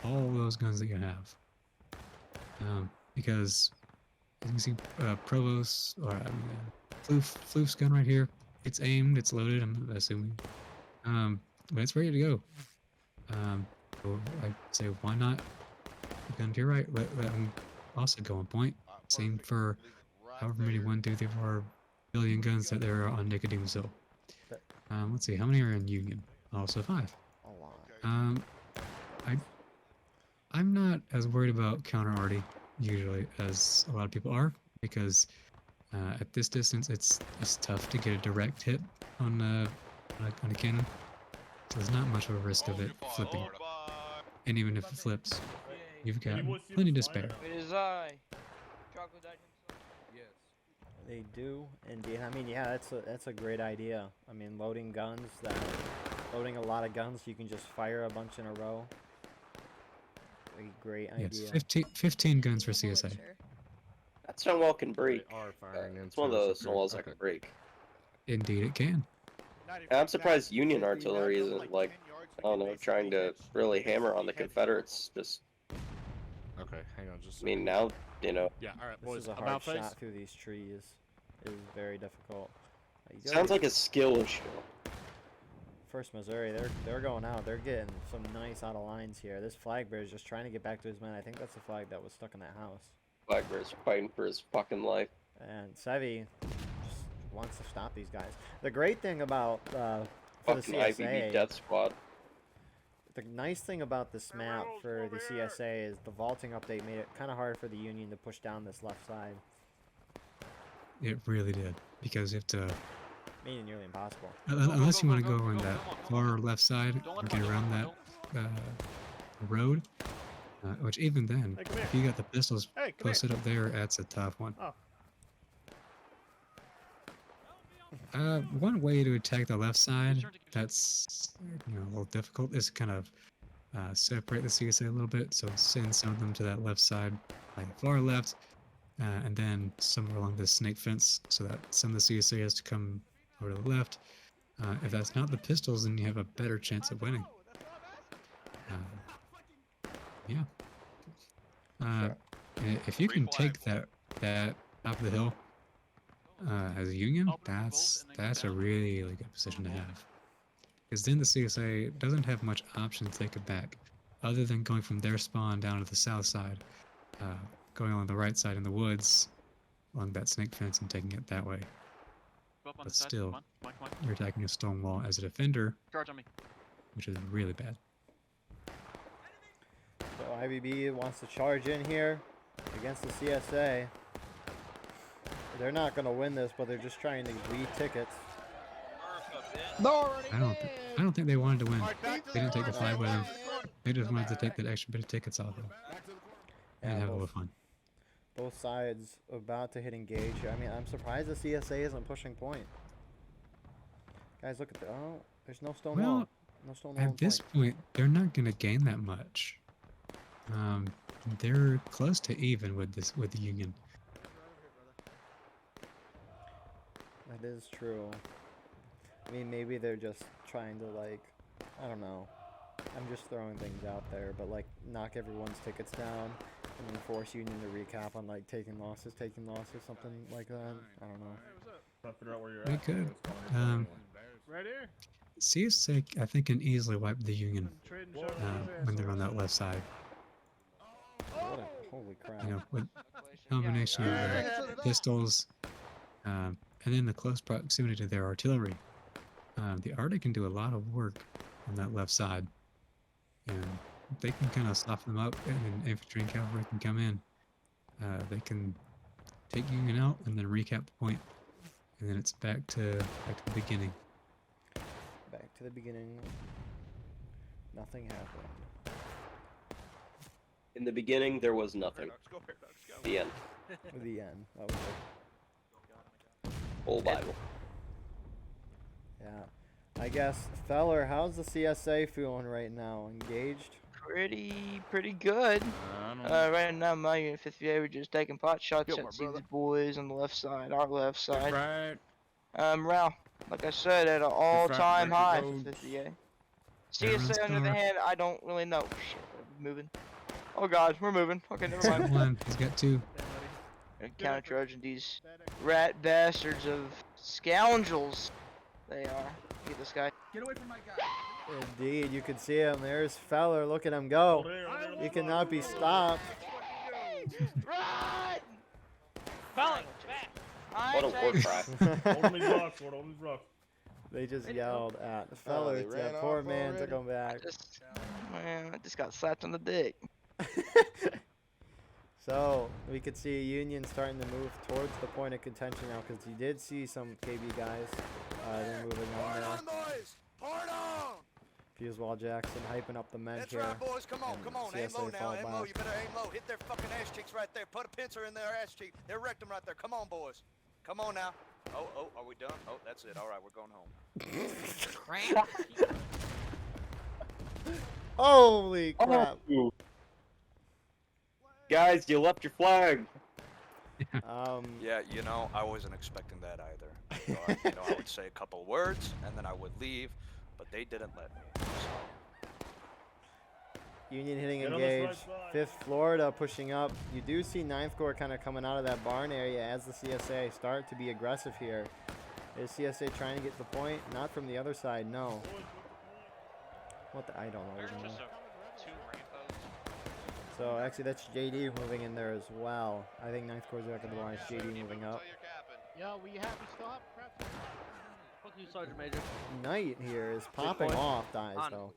all those guns that you have, because as you can see, Provost, or Floof's gun right here, it's aimed, it's loaded, I'm assuming, but it's ready to go. So I'd say, why not gun to your right, let them also go on point. Same for however many 1, 2, 3, 4 billion guns that there are on Nicodemus Hill. Let's see, how many are in Union? Also 5. A lot. I'm not as worried about counter arty usually as a lot of people are, because at this distance it's tough to get a direct hit on a cannon, so there's not much of a risk of it flipping. And even if it flips, you've got plenty to spare. It is I. Troglodyte himself. Yes. They do indeed. I mean, yeah, that's a great idea. I mean, loading guns that loading a lot of guns so you can just fire a bunch in a row. A great Yes, idea. 15 guns for CSA. That Stonewall can break. Are firing It's one of those Stonewalls that can break. Indeed, it can. And I'm surprised Union artillery isn't like, I don't know, trying to really hammer on the Confederates. Just, Okay, hang on just a I mean, second. now, you know, Yeah, alright, This boys. is a hard About face. shot through these trees. It is very difficult. You gotta sounds be- like a skill issue. First Missouri, they're going out. They're getting some nice out of lines here. This flag bearer is just trying to get back to his men. I think that's the flag that was stuck in that house. Blackbeard's fighting for his fucking life. And Sevi just wants to stop these guys. The great thing about for the Fucking IVB CSA, death squad. the nice thing about this map for the CSA is the vaulting update made it kind of hard for the Union to push down this left side. It really did, because you have to, Made it nearly impossible. unless you want to go on that far left side and get around that road, which even then, Hey, come if here. you got the pistols Hey, come here. posted up there, that's a tough one. Oh. One way to attack the left side that's a little difficult is to kind of separate the CSA a little bit. So send some of them to that left side, like far left, and then somewhere along the snake fence, so that some of the CSA has to come over to the left. If that's not the pistols, then you have a better chance of winning. Yeah. If you can take that top of the hill as a Union, that's a really good position to have. Because then the CSA doesn't have much option to take it back, other than going from their spawn down to the south side, going along the right side in the woods, along that snake fence and taking it that way. But still, you're attacking a stone wall as a defender, which is really bad. So IVB wants to charge in here against the CSA. They're not going to win this, but they're just trying to lead tickets. I don't think they wanted to win. They didn't take the flag with them. They just wanted to take that extra bit of tickets off them and have a little fun. Both sides about to hit engage here. I mean, I'm surprised the CSA isn't pushing point. Guys, look at the... Oh, there's no stone wall. Well, No stone wall. at this point, they're not going to gain that much. They're close to even with the Union. That is true. I mean, maybe they're just trying to, like, I don't know. I'm just throwing things out there, but, like, knock everyone's tickets down and then force Union to recap on, like, taking losses, something like that. I don't know. Trying to figure out where you're They at. could. Right here. CSA, I think, can easily wipe the Union Trading shots. when they're on that left side. Holy crap. You know, with combination of pistols, and then the close proximity to their artillery. The Arctic can do a lot of work on that left side, and they can kind of soften them up, and then infantry and cavalry can come in. They can take Union out and then recap the point, and then it's back to the beginning. Back to the beginning. Nothing happened. In the beginning, there was nothing. The end. The end. That was it. Whole Bible. Yeah. I guess, Feller, how's the CSA feeling right now? Engaged? Pretty good. Right now, my unit 58, we're just taking pot shots at the boys on the left side, our left side. Right. Morale, like I said, at an all-time break high the for roads. 58. Everyone's CSA, on the other covered. hand, I don't really know. Shit, we're moving. Oh god, we're moving. Okay, never mind. One, he's got two. Counter-charging these rat bastards of scoundrels. They are. Look at this guy. Get away from my guy. Indeed, you can see him. There's Feller. Look at him go. He cannot be stopped. Run! Felon, back. What a war cry. Hold these rocks, Lord. Hold these rocks. They just yelled at Feller. they ran That poor off man took already? him back. I just got slapped on the dick. So, we could see Union starting to move towards the point of contention now, because you did see some KB guys. They're moving on now. boys! Hard on! Fusewall Jackson hyping up the men That's here. right, boys. Come on, and come on. Aim CSA low now. fall Aim back. low. You better aim low. Hit their fucking ass cheeks right there. Put a pincer in their ass cheek. Their rectum right there. Come on, boys. Come on now. Oh, are we done? Oh, that's it. All right, we're going home. Holy crap. Oh. Guys, you left your flag. Yeah, you know, I wasn't expecting that either. I thought, you know, I would say a couple words and then I would leave, but they didn't let me. So. Union hitting Get on this engage. right side. 5th Florida pushing up. You do see 9th Corps kind of coming out of that barn area as the CSA start to be aggressive here. Is CSA trying to get to the point? Not from the other side, no. What the, I don't know. There's even just know. two rainbows. So actually that's JD moving in there as well. I think 9th Corps is back at the line. JD moving up. Yeah, we still have prep. Fuck you, Sergeant Major. Knight here is popping off dies though.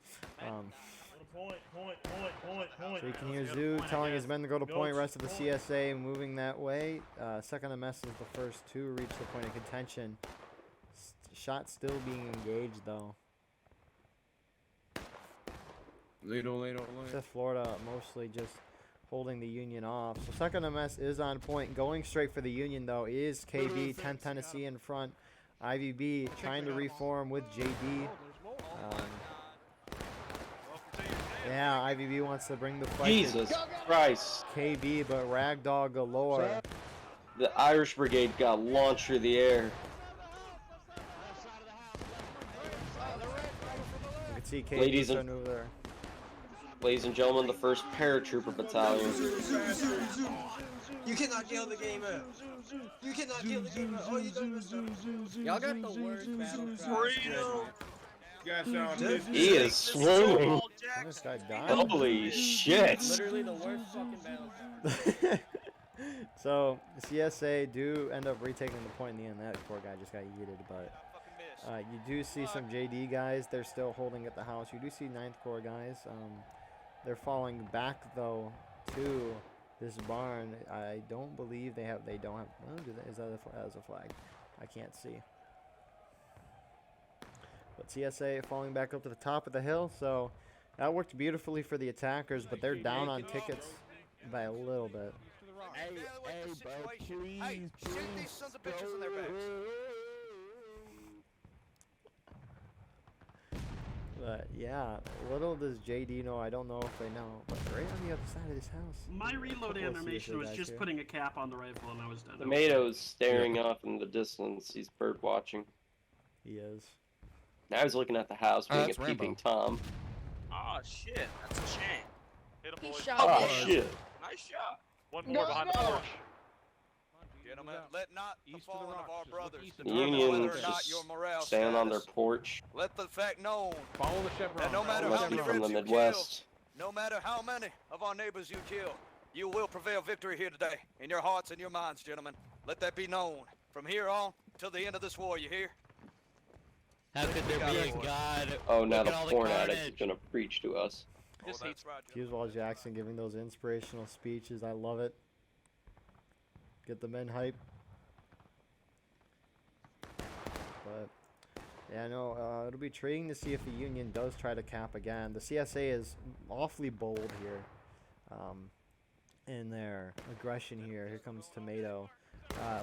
Point. So you can hear Zoo telling his men to go to point, rest of the CSA moving that way. Second MS is the first to reach the point of contention. Shot still being engaged though. Fifth Florida mostly just holding the Union off. So second MS is on point. Going straight for the Union though is KB, 10th Tennessee in front. IVB trying to reform with JD. Yeah, IVB wants to bring the fight. Jesus Christ. KB, but ragdoll galore. The Irish Brigade got launched through the air. You can see KB Ladies and- starting over there. Ladies and gentlemen, the 1st Paratrooper Battalion. You cannot kill the gamer. You cannot kill the gamer. Oh, you don't. Y'all got the worst battle. He is swinging. This guy died. Holy shit. Literally the worst fucking battle. So the CSA do end up retaking the point in the end. That poor guy just got yeeted, but you do see some JD guys. They're still holding at the house. You do see 9th Corps guys. They're falling back though to this barn. I don't believe they have. They don't have. Oh, is that as a flag? I can't see. But CSA falling back up to the top of the hill. So that worked beautifully for the attackers, but they're down on tickets by a little bit. Hey, bro, please, hey, shoot these sons of bitches in their backs. But yeah, little does JD know. I don't know if they know, but right on the other side of this house. My reload animation was just putting a cap on the rifle, and I was done. Tomato's staring off in the distance. He's bird watching. He is. I was looking at the house, being a that's peeping Rambo. Tom. Oh shit, that's a shame. Hit him, boys. Oh shit. Nice shot. One more behind the porch. Gentlemen, let not the fallen of our brothers The determine Union whether or not just your morale standing on their status. porch. Let the fact known Follow the chevron. that no matter Must how be many from the Ribs you kill, Midwest. no matter how many of our neighbors you kill, you will prevail victory here today, in your hearts and your minds, gentlemen. Let that be known. From here on, till the end of this war, you hear? How could there be a god? Oh, now Look the at all the porn addict is carnage. gonna preach to us. Just hates right, Fusewall Jackson giving those inspirational speeches. I love it. Get the men hype. But yeah, no, it'll be intriguing to see if the Union does try to cap again. The CSA is awfully bold here in their aggression here. Here comes Tomato.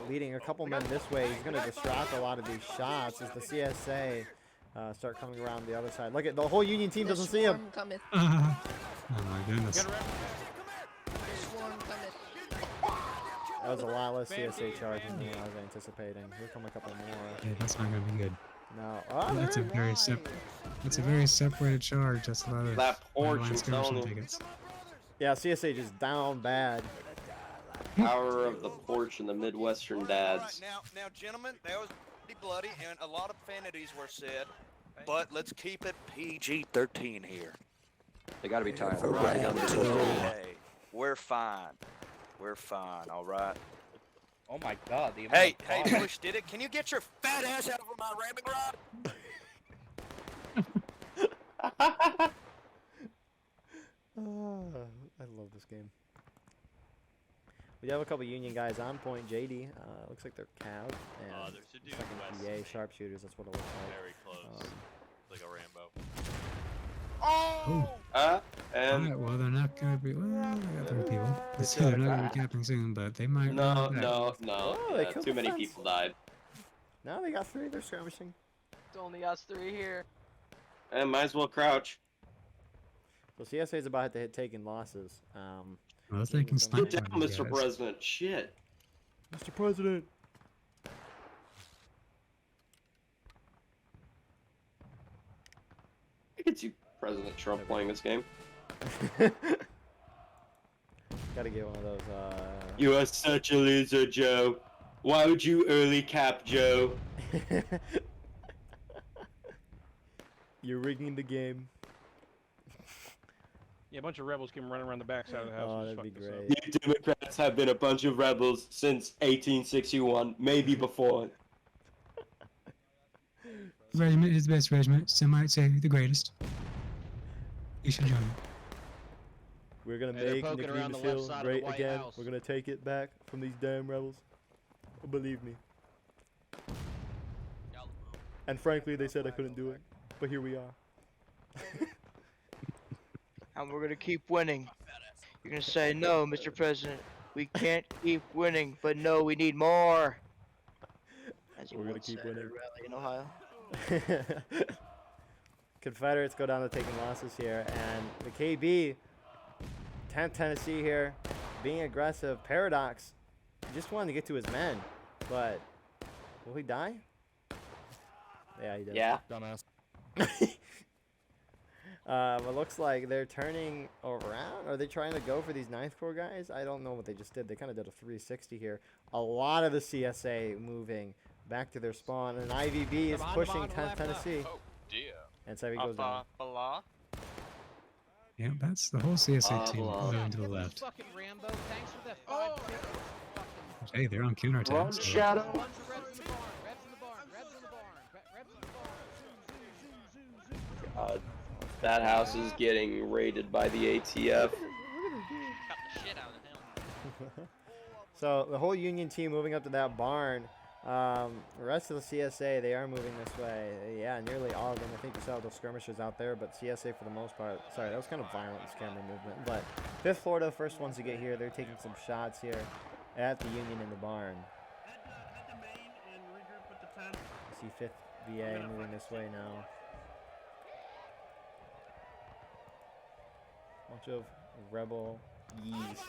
Leading a couple men this way. He's going to distract a lot of these shots as the CSA start coming around the other side. Look at the whole Union team doesn't see him. Oh my goodness. That was a lot less CSA charging than I was anticipating. Here come a couple more. Yeah, that's not gonna be good. No. That's a very That's a very separated charge. That's a lot of That porch, line I'm skirmishing telling you. tickets. Yeah, CSA just down bad. Power of the porch and the Midwestern dads. Now, gentlemen, that was pretty bloody, and a lot of profanities were said, but let's keep it PG-13 here. They gotta be tired. Hey, we're fine. We're fine, all right? Oh my god. The Hey, Bush did it. Can you get your fat ass out of my ramming rod? I love this game. We have a couple Union guys on point. JD, looks like they're Cav and second PA sharpshooters. That's what it looks like. Very close. Like a Rambo. And Alright, well, they're not gonna be. Well, they got 3 people. They say they're not gonna be capping soon, but they might. no. Oh, they Yeah, killed too the many fence. people died. Now they got 3. They're skirmishing. It's only us 3 here. And might as well crouch. So CSA is about to hit taking losses. Well, they can Sit snipe down, on these Mr. guys. President. Shit. Mr. President. I could see President Trump playing this game. Gotta get one of those. You are such a loser, Joe. Why would you early cap Joe? You're rigging the game. Yeah, a bunch of rebels came running around the backside of the house. Oh, and just that'd be fucked us up. great. You Democrats have been a bunch of rebels since 1861, maybe before. Regiment is the best regiment. Some might say the greatest. You should join. We're gonna Hey, they're make poking around Nicodemus the left Hill side of the great White again. House. We're gonna take it back from these damn rebels. Oh, believe me. And frankly, they said I couldn't do it, but here we are. And we're gonna keep winning. You're gonna say, no, Mr. President, we can't keep winning, but no, we need more. As you We're gonna once keep said at a winning. rally in Ohio. Confederates go down to taking losses here, and the KB, 10th Tennessee here, being aggressive. Paradox just wanted to get to his men, but will he die? Yeah, he did. Yeah. Dumbass. It looks like they're turning around. Are they trying to go for these 9th Corps guys? I don't know what they just did. They kind of did a 360 here. A lot of the CSA moving back to their spawn, and IVB is pushing 10th Tennessee. Oh dear. And so he goes down. Blah. Yeah, that's the whole CSA team well. moving to the left. Fucking Rambo, thanks for that 5 tickets. Hey, they're on counterattack. Run, So Shadow. Bunch of Rebs in the barn, Rebs in the barn, Rebs in the barn, Rebs in the barn. That house is getting raided by the ATF. Cut the shit out of him. So the whole Union team moving up to that barn. The rest of the CSA, they are moving this way. Yeah, nearly all of them. I think you saw those skirmishers out there, but CSA for the most part. Sorry, that was kind of violent, this camera movement. But 5th Florida, first ones to get here. They're taking some shots here at the Union in the barn. At the main and regroup with the 10. You see 5th VA moving this way now. Bunch of rebel yeast.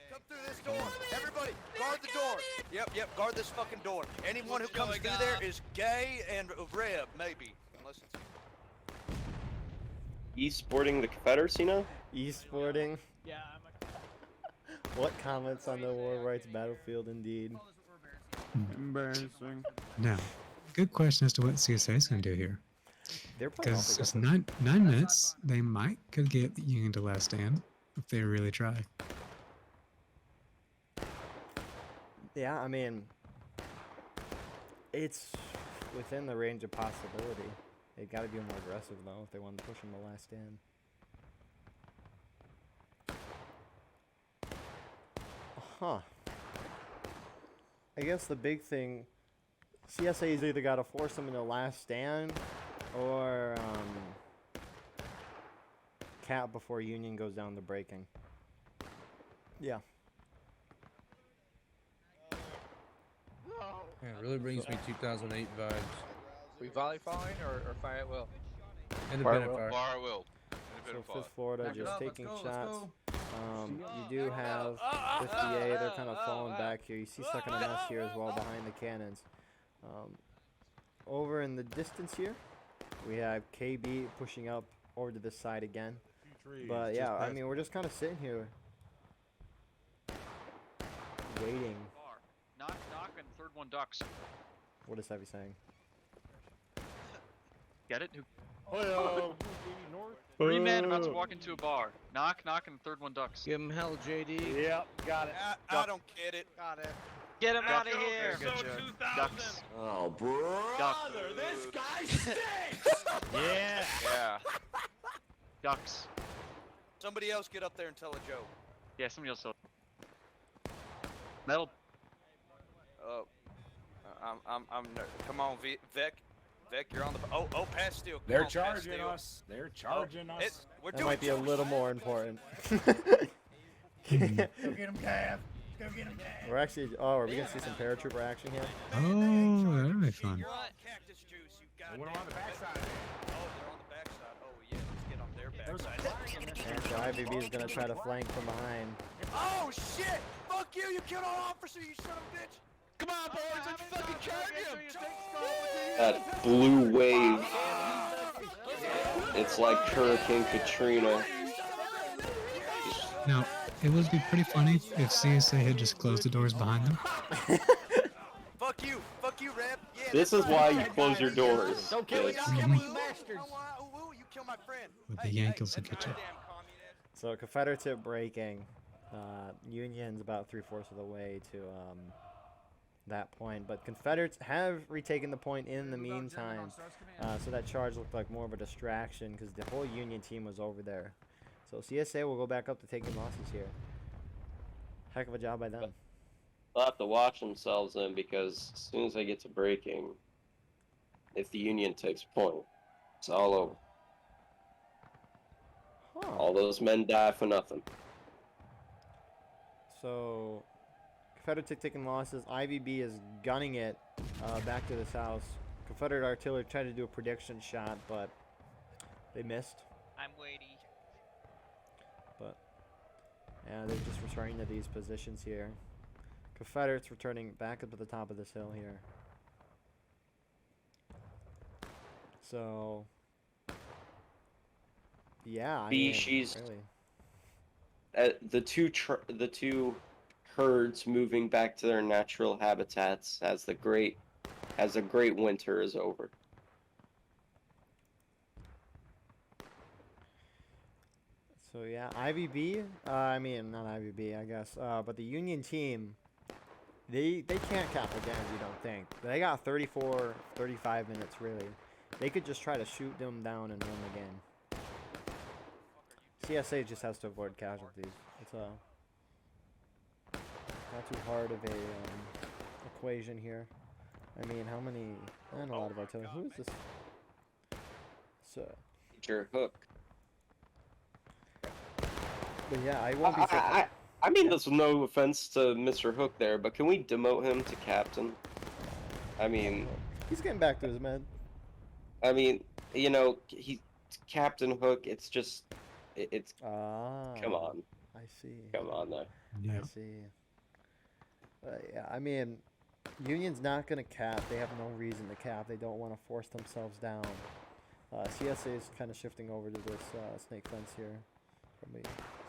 Come through this door. Everybody, guard the door. Yep, guard this fucking door. Anyone who comes through there is gay and reb, maybe. Unless it's... E-sporting the Confederacy now? E-sporting. Yeah, What comments on the war rights battlefield indeed. Embarrassing. now, good question as to what CSA is going to do here. They're playing Because awfully it's good. 9 minutes. They could get the Union to last stand if they really try. Yeah, I mean, it's within the range of possibility. They got to be more aggressive though if they want to push them to last stand. Huh. I guess the big thing, CSA's either got to force them into last stand or cap before Union goes down to breaking. Yeah. Yeah, it really brings me 2008 vibes. We volley firing or fire at will? Independent fire. Fire at will. So 5th Florida just taking shots. You do have 5th VA, they're kind of falling back here. You see 2nd MS here as well behind the cannons. Over in the distance here, we have KB pushing up over to this side again. But yeah, I mean, we're just kind of sitting here waiting. Knock, and third one ducks. What is Heavy saying? Get it? Oh, 3 men about to walk into a bar. Knock, and third one ducks. Give him hell, JD. Yep, got it. I don't get it. got it. Get him out of here! So 2000. Ducks. Oh, brother, This guy stinks. Yeah. Yeah. Ducks. Somebody else get up there and tell a joke. Yeah, somebody else. Metal. Come on, Vic. Vic, you're on the. Oh, pass steel. They're charging us. They're charging us. We're That doing might be a little more important. Go get him, Cav. Go get him, Cav. We're actually, are we gonna see some paratrooper action here? Oh, that'd be fun. Cactus juice, you got What on the backside? Oh, they're on the backside. Oh yeah, let's get on their backside. And so IVB is gonna try to flank from behind. Oh shit! Fuck you! You killed our officer, you son of a bitch! Come on, boys, let's fucking charge him! That blue wave. It's like Hurricane Katrina. Now, it would be pretty funny if CSA had just closed the doors behind them. Fuck you, Reb. Yeah, This is why you close your doors. Don't kill me, kids. don't kill me, you bastards. You killed my friend. But the Yankees will get you. So Confederates are breaking. Union's about 3/4 of the way to that point, but Confederates have retaken the point in the meantime. So that charge looked like more of a distraction because the whole Union team was over there. So CSA will go back up to taking losses here. Heck of a job by them. They'll have to watch themselves then, because as soon as they get to breaking, if the Union takes point, it's all over. All those men die for nothing. So Confederates are taking losses. IVB is gunning it back to this house. Confederate artillery tried to do a prediction shot, but they missed. I'm waiting. But yeah, they're just returning to these positions here. Confederates returning back up to the top of this hill here. So yeah, I mean, really. The two herds moving back to their natural habitats as the great winter is over. So yeah, IVB, I mean not IVB, I guess, but the Union team, they can't cap again, you don't think. They got 34, 35 minutes really. They could just try to shoot them down and win again. CSA just has to avoid casualties. It's not too hard of a equation here. I mean, how many? And a lot of artillery. Who is this? So. Major Hook. But yeah, I won't be. I mean, there's no offense to Mr. Hook there, but can we demote him to captain? I mean, he's getting back to his men. I mean, you know, he's Captain Hook. It's just, it's. Come on. I see. Come on there. Yeah. I see. Yeah, I mean, Union's not gonna cap. They have no reason to cap. They don't want to force themselves down. CSA is kind of shifting over to this snake fence here. Probably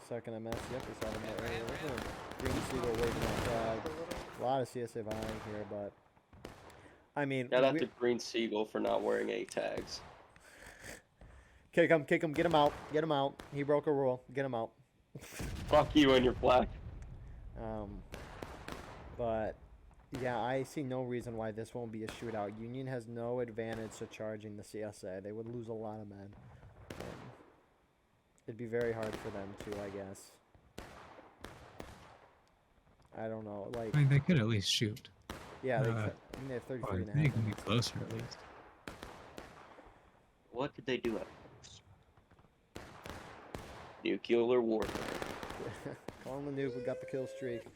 second MS. Yep, we saw them there earlier. There's a green seagull waving outside. A lot of CSA behind here, but I mean, Shout out to Green Seagull for not wearing A tags. Kick him, get him out, get him out. He broke a rule. Get him out. Fuck you and your flag. But yeah, I see no reason why this won't be a shootout. Union has no advantage to charging the CSA. They would lose a lot of men. It'd be very hard for them to, I guess. I don't know, like. I mean, they could at least shoot. Yeah, they could. I mean, they have 33 and a half. They can be closer at least. What did they do at nuclear warfare? Calling the nuke, we got the kill streak.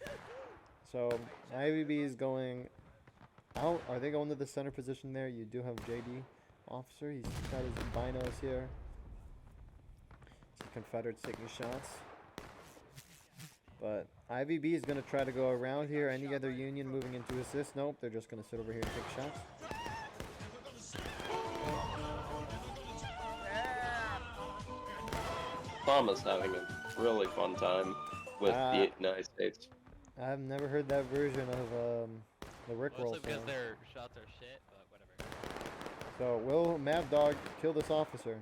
So, IVB is going out. Are they going to the center position there? You do have JD officer. He's got his binos here. Some Confederates taking shots. But IVB is going to try to go around here. Any other Union moving into assist? Nope, they're just going to sit over here and take shots. Obama's having a really fun time with the United States. I've never heard that version of the Rickroll Mostly because song. their shots are shit, but whatever. So will Mad Dog kill this officer?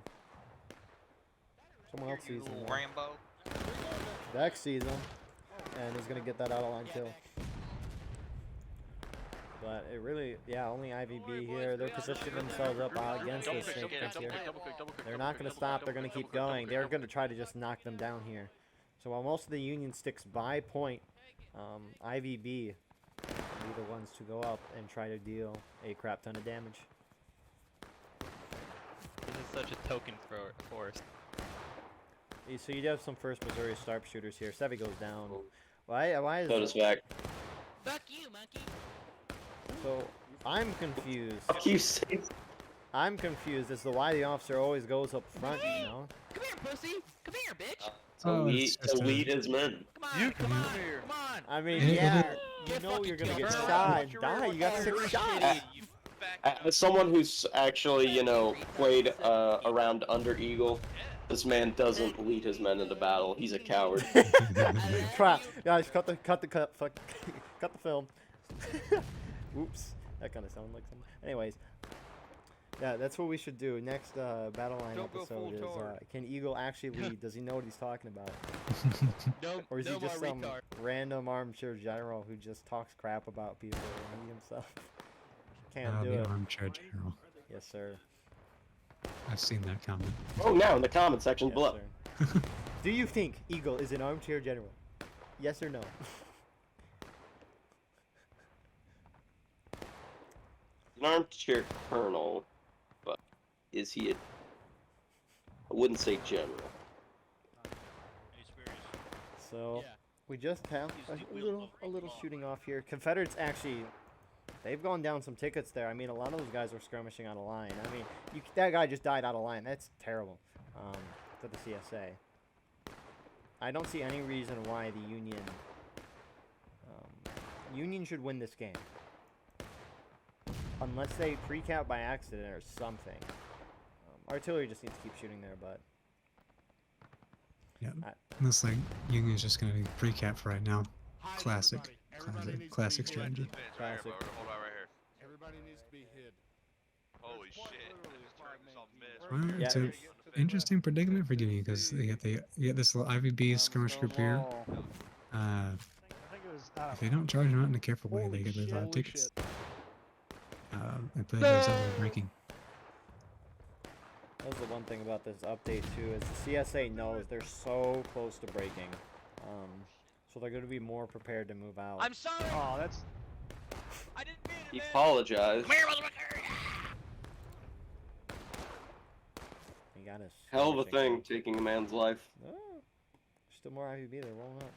Someone else sees him. though. Rambo. Dex sees him, and he's gonna get that out of line kill. But it really, yeah, only IVB here. They're positioning themselves up against this snake fence here. They're not gonna stop. They're gonna keep going. They're gonna try to just knock them down here. So while most of the Union sticks by point, IVB will be the ones to go up and try to deal a crap ton of damage. This is such a token force. So you have some first Missouri sharpshooters here. Sevi goes down. Why is So does Vac. Fuck you, monkey. So I'm confused. Fuck you, Saints. I'm confused as to why the officer always goes up front, you know? Come here, pussy. Come here, bitch. To lead his men. Come on. Come on. I mean, It- yeah, it- you know you're gonna get Girl, shot and die. You got 6 shots. As someone who's actually, played around Under Eagle, this man doesn't lead his men into battle. He's a coward. Crap, guys, cut the film. Oops, that kind of sounded like something. Anyways, yeah, that's what we should do. Next battle line episode is can Eagle actually lead? Does he know what he's talking about? Or is he just some random armchair general who just talks crap about people and he himself can't do the it? armchair general. Yes, sir. I've seen that comment. Oh, now in the comment section below. Sir. Do you think Eagle is an armchair general? Yes or no? An armchair colonel, but is he I wouldn't say general. So we just have a little shooting off here. Confederates actually, they've gone down some tickets there. I mean, a lot of those guys were skirmishing on a line. I mean, that guy just died out of line. That's terrible for the CSA. I don't see any reason why the Union should win this game. Unless they pre-cap by accident or something. Artillery just needs to keep shooting there, but... Yeah, looks like Union's just going to be pre-cap for right now. Classic strategy. Classic. Everybody needs to be hid. Holy shit. I just turned this all miss. Well, it's an interesting predicament for Union because you get this little IVB skirmish group here. If they don't charge them out in a careful way, they could lose a lot of tickets. And play those over breaking. That's the one thing about this update too, is the CSA knows they're so close to breaking. So they're going to be more prepared to move out. I'm sorry. Oh, that's. I didn't mean it. He apologized. Come here, motherfucker. You got us. Hell of a thing, taking a man's life. Oh, still more IVB, they're rolling up.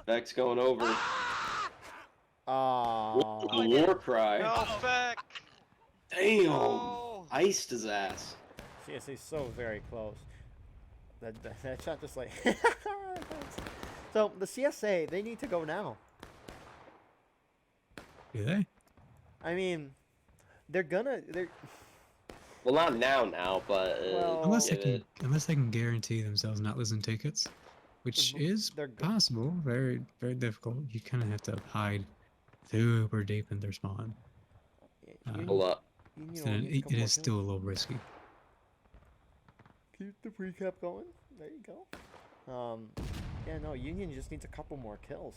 Beck's going over. Oh, War cry. No, Feck. Damn. No. Iced his ass. CSA's so very close. That shot just like... So, the CSA, they need to go now. Do they? I mean, they're... Well, not now, but unless they can guarantee themselves not losing tickets, which is possible. Very, very difficult. You kind of have to hide super deep in their spawn. It is still a little risky. Keep the pre-cap going. There you go. Yeah, no, Union just needs a couple more kills.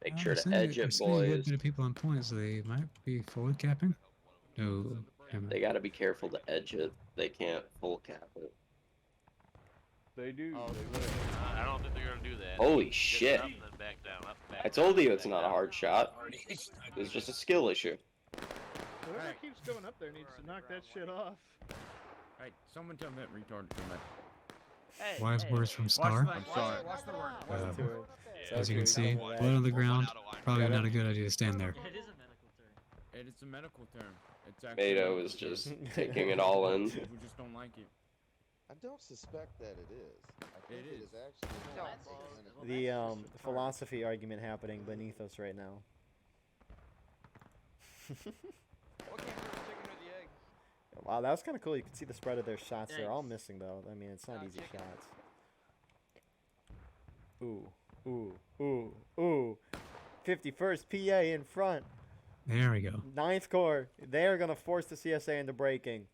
Make sure to edge it, boys. A bit of people on point, so they might be fully capping. No, they got to be careful to edge it. They can't full cap it. They do. Oh, I don't think they're gonna do that. Holy shit! Up, then back down, up, back I told you it's not a hard shot. It's just a skill issue. Whoever keeps going up there needs to knock that shit off. Hey, someone tell that retard to come back. Wise words from Star. I'm sorry. As you can see, blood on the ground. Probably not a good idea to stand there. It is a medical term. It is a medical term. It's actually. Nato is just taking it all in. People just don't like it. I don't suspect that it is. I think it is actually The philosophy argument happening beneath us right now. Wow, that was kind of cool. You can see the spread of their shots. They're all missing, though. I mean, it's not easy shots. Ooh, ooh, ooh, ooh. 51st PA in front. There we go. 9th Corps. They are going to force the CSA into breaking.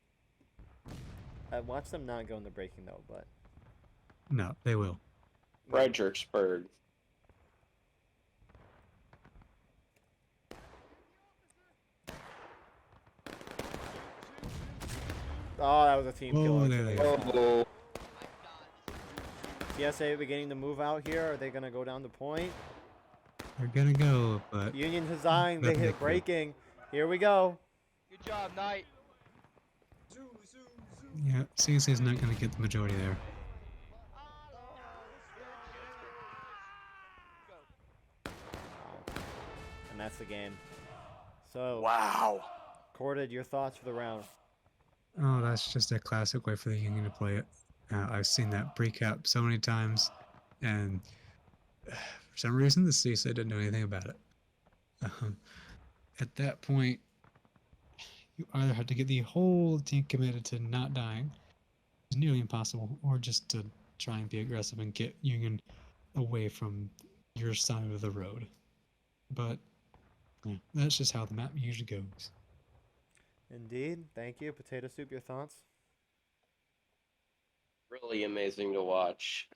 Watch them not go into breaking, though, but... No, they will. Fredericksburg. Oh, that was a team kill. There they go. CSA beginning to move out here. Are they going to go down the point? They're gonna go, but... Union design. They hit breaking. Here we go. Good job, Knight. Yeah, CSA's not gonna get the majority there. And that's the game. So... Wow. recorded. Your thoughts for the round? Oh, that's just a classic way for the Union to play it. I've seen that pre-cap so many times, and for some reason the CSA didn't do anything about it. At that point, you either had to get the whole team committed to not dying, it's nearly impossible, or just to try and be aggressive and get Union away from your side of the road. But yeah, that's just how the map usually goes. Indeed. Thank you. Potato Soup, your thoughts? Really amazing to watch.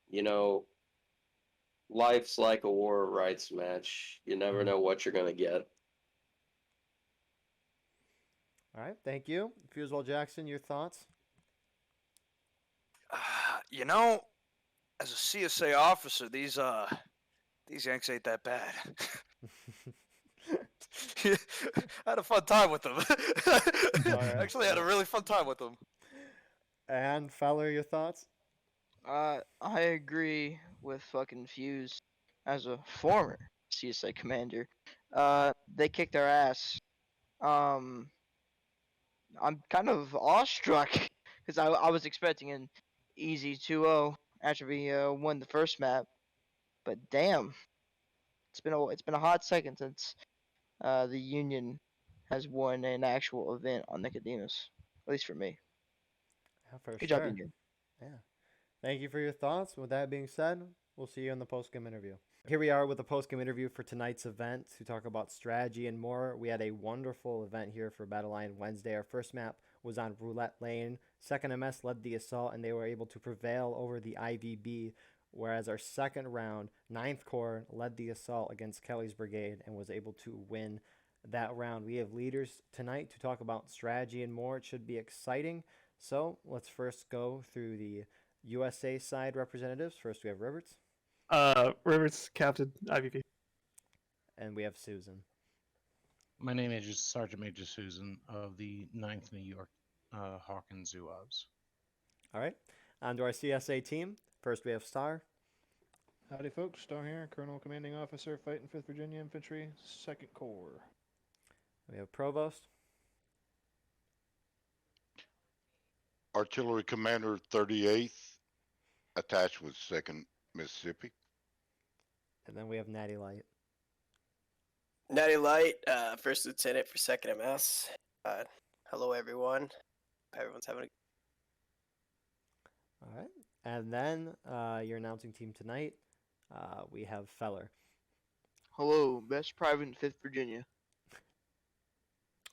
You know, life's like a war rights match. You never know what you're gonna get. All right. Thank you. Fusewell Jackson, your thoughts? You know, as a CSA officer, these Yanks ain't that bad. I had a fun time with them. Actually, I had a really fun time with them. And Feller, your thoughts? I agree with fucking Fuse. As a former CSA commander, they kicked our ass. I'm kind of awestruck because I was expecting an easy 2-0 after we won the first map, but damn, it's been a hot second since the Union has won an actual event on Nicodemus, at least for me. Yeah, for Good sure. job, Union. Yeah. Thank you for your thoughts. With that being said, we'll see you in the post-game interview. Here we are with the post-game interview for tonight's event to talk about strategy and more. We had a wonderful event here for Battle Line Wednesday. Our first map was on Roulette Lane. 2nd MS led the assault, and they were able to prevail over the IVB, whereas our second round, 9th Corps, led the assault against Kelly's Brigade and was able to win that round. We have leaders tonight to talk about strategy and more. It should be exciting. So let's first go through the USA side representatives. First, we have Ribberts. Ribberts, Captain, IVP. And we have Susan. My name is Sergeant Major Susan of the 9th New York Hawkins Zouaves. All right. On to our CSA team. First, we have Star. Howdy, folks. Star here, Colonel Commanding Officer, fighting 5th Virginia Infantry, 2nd Corps. We have Provost. Artillery Commander 38th, attached with 2nd Mississippi. And then we have Natty Light. Natty Light, First Lieutenant for 2nd MS. Hello, everyone. Hope everyone's having a... All right. And then your announcing team tonight, we have Feller. Hello, Best Private in 5th Virginia.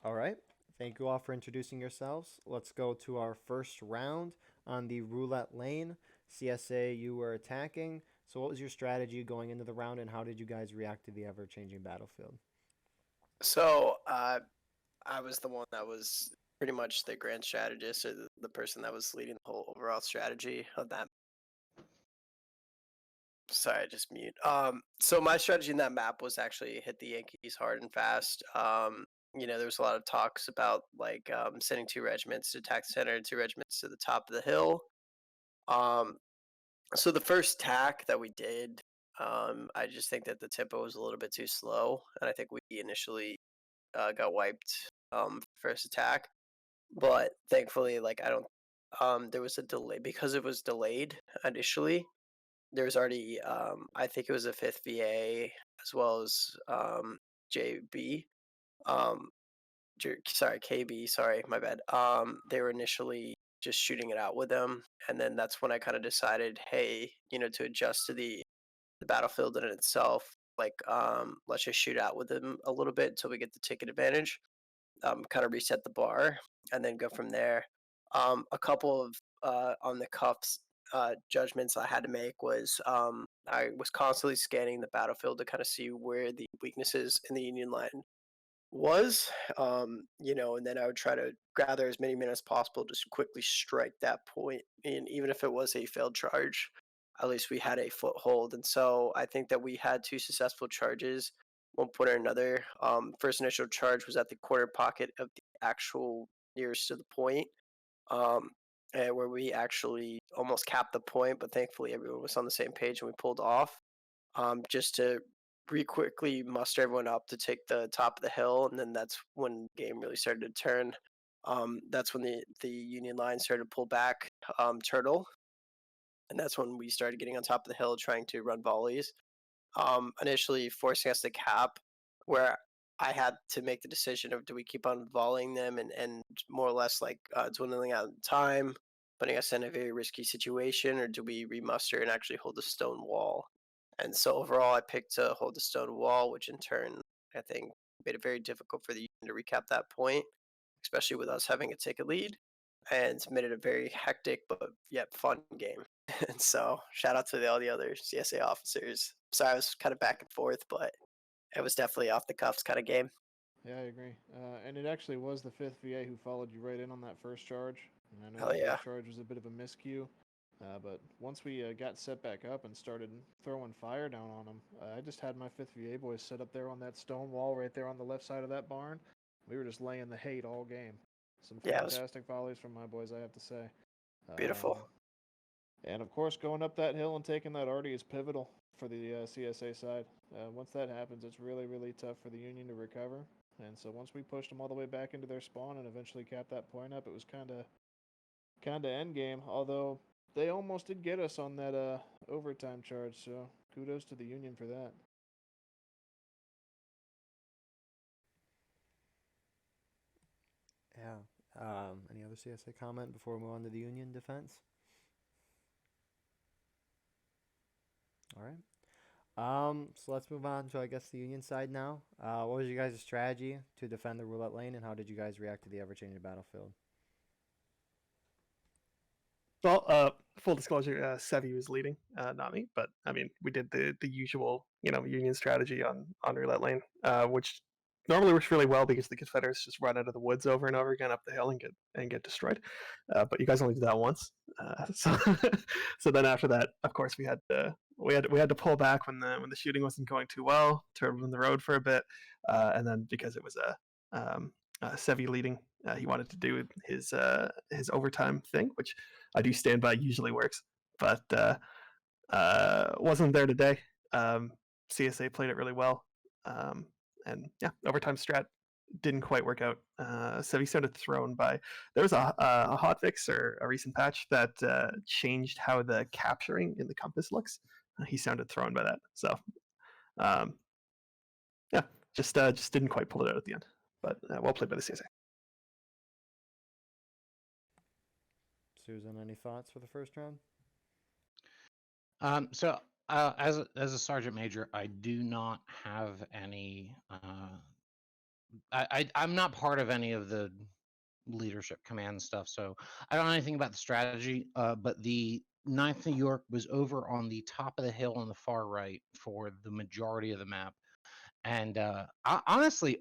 All right. Thank you all for introducing yourselves. Let's go to our first round on the Roulette Lane. CSA, you were attacking. So what was your strategy going into the round, and how did you guys react to the ever-changing battlefield? So, I was the one that was pretty much the grand strategist, or the person that was leading the whole overall strategy of that. Sorry, I just mute. So my strategy in that map was actually hit the Yankees hard and fast. You know, there was a lot of talks about like sending 2 regiments to attack the center and 2 regiments to the top of the hill. So the first tack that we did, I just think that the tempo was a little bit too slow, and I think we initially got wiped first attack. But thankfully, like there was a delay because it was delayed initially. There was already I think it was a 5th VA as well as JB. Sorry, KB. Sorry, my bad. They were initially just shooting it out with them, and then that's when I kind of decided, hey, you know, to adjust to the battlefield in itself, like let's just shoot out with them a little bit until we get the ticket advantage, kind of reset the bar, and then go from there. A couple of on the cuffs judgments I had to make was I was constantly scanning the battlefield to kind of see where the weaknesses in the Union line was, you know, and then I would try to gather as many men as possible, just quickly strike that point. And even if it was a failed charge, at least we had a foothold. And so I think that we had 2 successful charges, one point or another. First initial charge was at the corner pocket of the actual nearest to the point, and where we actually almost capped the point, but thankfully everyone was on the same page and we pulled off. Just to we quickly muster everyone up to take the top of the hill, and then that's when the game really started to turn. That's when the Union line started to pull back, turtle, and that's when we started getting on top of the hill trying to run volleys. Initially forcing us to cap, where I had to make the decision of do we keep on volleying them and more or less like dwindling out time, putting us in a very risky situation, or do we remuster and actually hold the stone wall? And so overall, I picked to hold the stone wall, which in turn I think made it very difficult for the Union to recap that point, especially with us having a take a lead, and made it a very hectic but yet fun game. And so shout out to all the other CSA officers. Sorry, I was kind of back and forth, but it was definitely off the cuffs kind of game. Yeah, I agree. And it actually was the 5th VA who followed you right in on that first charge. And I know Hell that yeah. first charge was a bit of a miscue. But once we got set back up and started throwing fire down on them, I just had my 5th VA boys set up there on that stone wall right there on the left side of that barn. We were just laying the hate all game. Some fantastic volleys from my boys, I have to say. Beautiful. And of course, going up that hill and taking that arty is pivotal for the CSA side. Once that happens, it's really, really tough for the Union to recover. And so once we pushed them all the way back into their spawn and eventually capped that point up, it was kind of end game. Although they almost did get us on that overtime charge. So kudos to the Union for that. Yeah. Any other CSA comment before we move on to the Union defense? All right. So let's move on to, I guess, the Union side now. What was your guys' strategy to defend the roulette lane, and how did you guys react to the ever-changing battlefield? Well, full disclosure, Sevi was leading, not me. But I mean, we did the usual, Union strategy on roulette lane, which normally works really well because the Confederates just run out of the woods over and over again up the hill and get destroyed. But you guys only did that once, so so then after that, of course, we had to pull back when the shooting wasn't going too well, turn in the road for a bit, and then because it was Sevi leading, he wanted to do his overtime thing, which I do stand by usually works, but wasn't there today. CSA played it really well, and yeah, overtime strat didn't quite work out. Sevi sounded thrown by. There was a hotfix or a recent patch that changed how the capturing in the compass looks. He sounded thrown by that. So yeah, just didn't quite pull it out at the end. But well played by the CSA. Susan, any thoughts for the first round? So as a sergeant major, I do not have any. I'm not part of any of the leadership command stuff, so I don't know anything about the strategy. But the 9th New York was over on the top of the hill on the far right for the majority of the map, and honestly,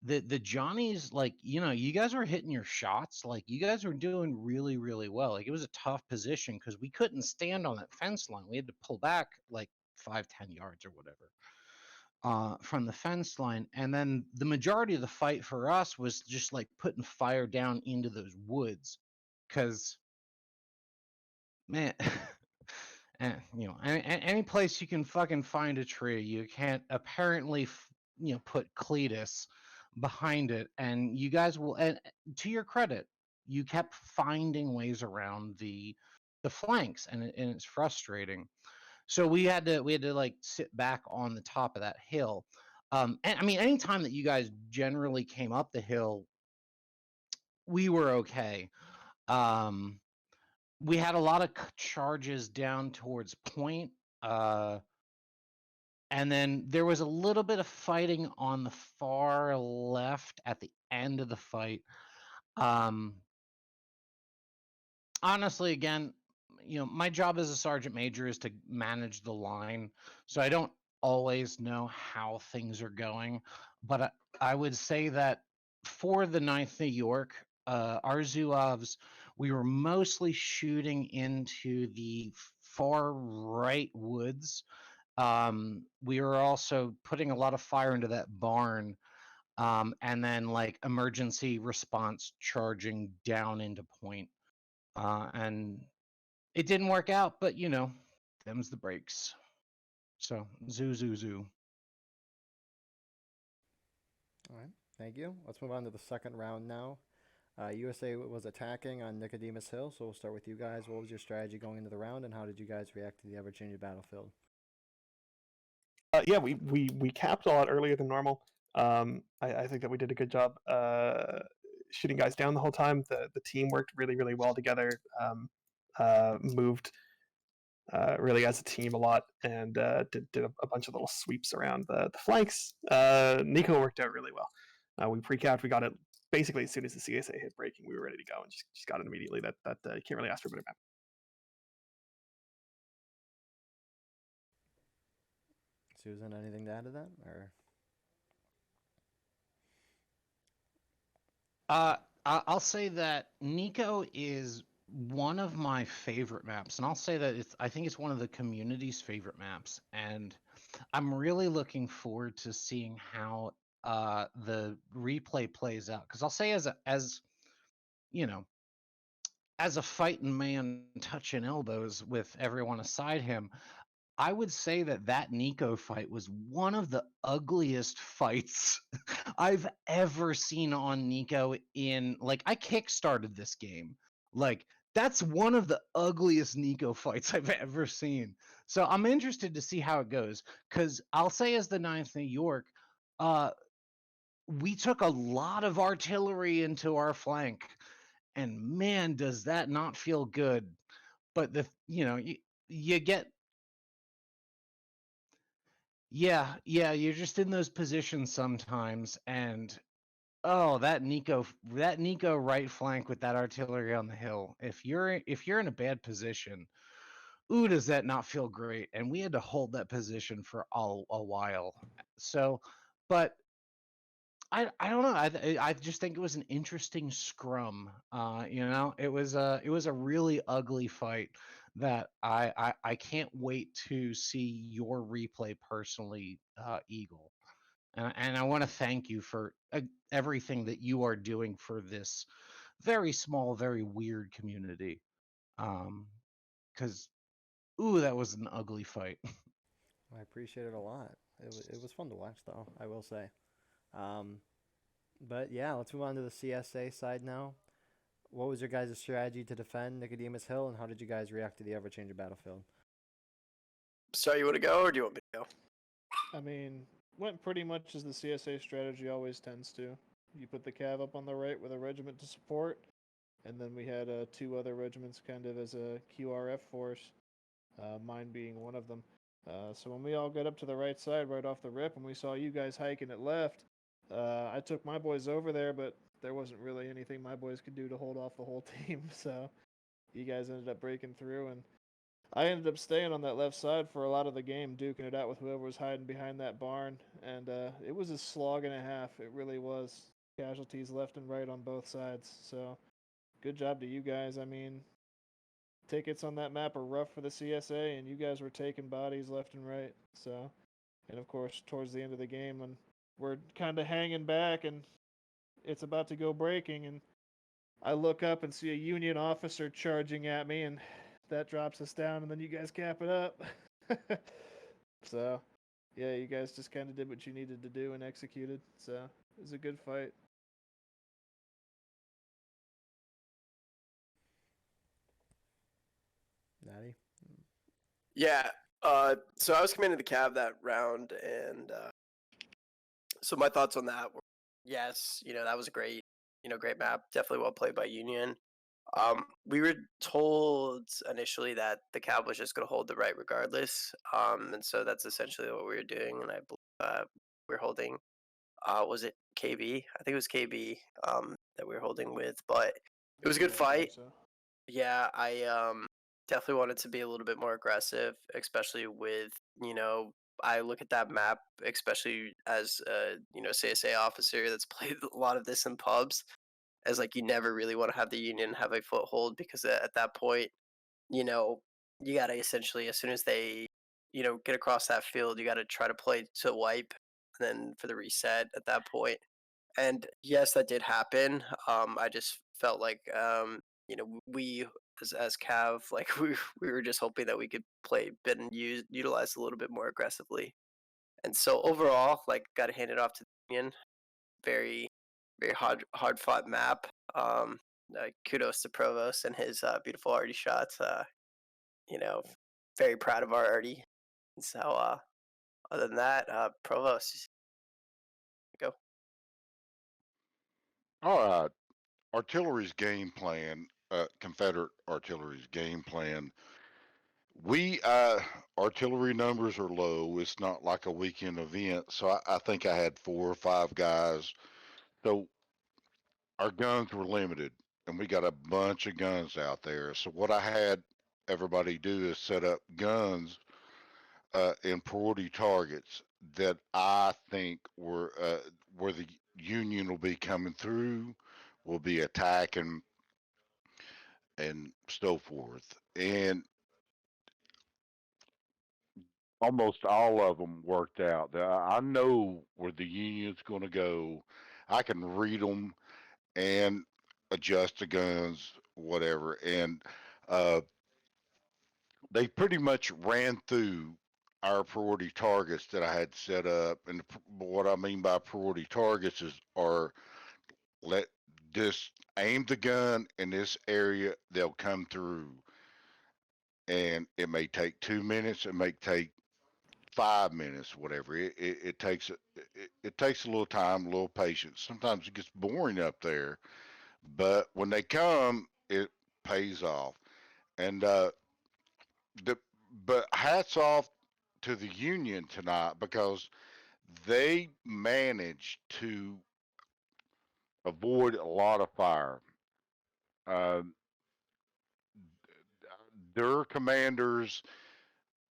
the Johnnies, like, you guys were hitting your shots, like you guys were doing really, really well. Like, it was a tough position because we couldn't stand on that fence line. We had to pull back like 5-10 yards or whatever from the fence line, and then the majority of the fight for us was just like putting fire down into those woods, because man, any place you can fucking find a tree, you can't apparently put Cletus behind it, and you guys will. And to your credit, you kept finding ways around the flanks, and it's frustrating. So we had to like sit back on the top of that hill. And I mean, anytime that you guys generally came up the hill, we were okay. We had a lot of charges down towards Point, and then there was a little bit of fighting on the far left at the end of the fight. Honestly, again, my job as a sergeant major is to manage the line, so I don't always know how things are going. But I would say that for the 9th New York, our Zouaves, we were mostly shooting into the far right woods. We were also putting a lot of fire into that barn, and then like emergency response charging down into Point. And it didn't work out, but them's the breaks. So zoo. All right, thank you. Let's move on to the second round now. USA was attacking on Nicodemus Hill, so we'll start with you guys. What was your strategy going into the round, and how did you guys react to the ever-changing battlefield? Yeah, we capped a lot earlier than normal. I think that we did a good job shooting guys down the whole time. The team worked really well together. Moved really as a team a lot, and did a bunch of little sweeps around the flanks. Nico worked out really well. We pre-capped. We got it basically as soon as the CSA hit breaking. We were ready to go and just got it immediately. That you can't really ask for a better map. Susan, anything to add to that, or? I'll say that Nico is one of my favorite maps, and I'll say that I think it's one of the community's favorite maps, and I'm really looking forward to seeing how the replay plays out. Because I'll say as you know, as a fighting man touching elbows with everyone aside him, I would say that Nico fight was one of the ugliest fights I've ever seen on Nico I kickstarted this game. Like, that's one of the ugliest Nico fights I've ever seen. So I'm interested to see how it goes. Because I'll say as the 9th New York, we took a lot of artillery into our flank. And man, does that not feel good. But you get... Yeah, you're just in those positions sometimes, and that Nico right flank with that artillery on the hill. If you're in a bad position, ooh, does that not feel great? And we had to hold that position for a while. So, but I don't know. I just think it was an interesting scrum. It was a really ugly fight that I can't wait to see your replay personally, Eagle. And I want to thank you for everything that you are doing for this very small, very weird community. Because, ooh, that was an ugly fight. I appreciate it a lot. It was fun to watch, though, I will say. But yeah, let's move on to the CSA side now. What was your guys' strategy to defend Nicodemus Hill, and how did you guys react to the ever-changing battlefield? So you want to go, or do you want me to go? I mean, went pretty much as the CSA strategy always tends to. You put the cav up on the right with a regiment to support, and then we had 2 other regiments kind of as a QRF force, mine being one of them. So when we all got up to the right side right off the rip and we saw you guys hiking it left, I took my boys over there, but there wasn't really anything my boys could do to hold off the whole team, so you guys ended up breaking through, and I ended up staying on that left side for a lot of the game, duking it out with whoever was hiding behind that barn, and it was a slog and a half. It really was. Casualties left and right on both sides, so good job to you guys. I mean, tickets on that map are rough for the CSA, and you guys were taking bodies left and right, so... And of course, towards the end of the game, when we're kind of hanging back and it's about to go breaking, and I look up and see a Union officer charging at me, and that drops us down, and then you guys cap it up. So, yeah, you guys just kind of did what you needed to do and executed. So, it was a good fight. Natty? Yeah. So I was commanding the cav that round, and so my thoughts on that were, yes, that was a great map. Definitely well played by Union. We were told initially that the cav was just going to hold the right regardless, and so that's essentially what we were doing. And I believe we were holding, was it KB? I think it was KB that we were holding with, but it was a good fight. Yeah, I definitely wanted to be a little bit more aggressive, especially with, I look at that map, especially as a, CSA officer that's played a lot of this in pubs, as like you never really want to have the Union have a foothold, because at that point, you got to essentially, as soon as they, get across that field, you got to try to play to wipe, and then for the reset at that point. And yes, that did happen. I just felt like, we as Cav, like we were just hoping that we could play and utilize a little bit more aggressively. And so overall, like, got to hand it off to the Union. very hard fought map. Kudos to Provost and his beautiful arty shots. Very proud of our arty. So other than that, Provost, go. All right. Artillery's game plan, Confederate artillery's game plan. We artillery numbers are low. It's not like a weekend event, so I think I had 4 or 5 guys. So our guns were limited, and we got a bunch of guns out there. So what I had everybody do is set up guns in priority targets that I think were where the Union will be coming through, will be attacking, and so forth. And almost all of them worked out. I know where the Union's going to go. I can read them and adjust the guns, whatever. And uh, they pretty much ran through our priority targets that I had set up. And what I mean by priority targets is are let just aim the gun in this area, they'll come through. And it may take 2 minutes, it may take 5 minutes, whatever. It takes it takes a little time, a little patience. Sometimes it gets boring up there, but when they come, it pays off. And the but hats off to the Union tonight because they managed to avoid a lot of fire. Uh, their commanders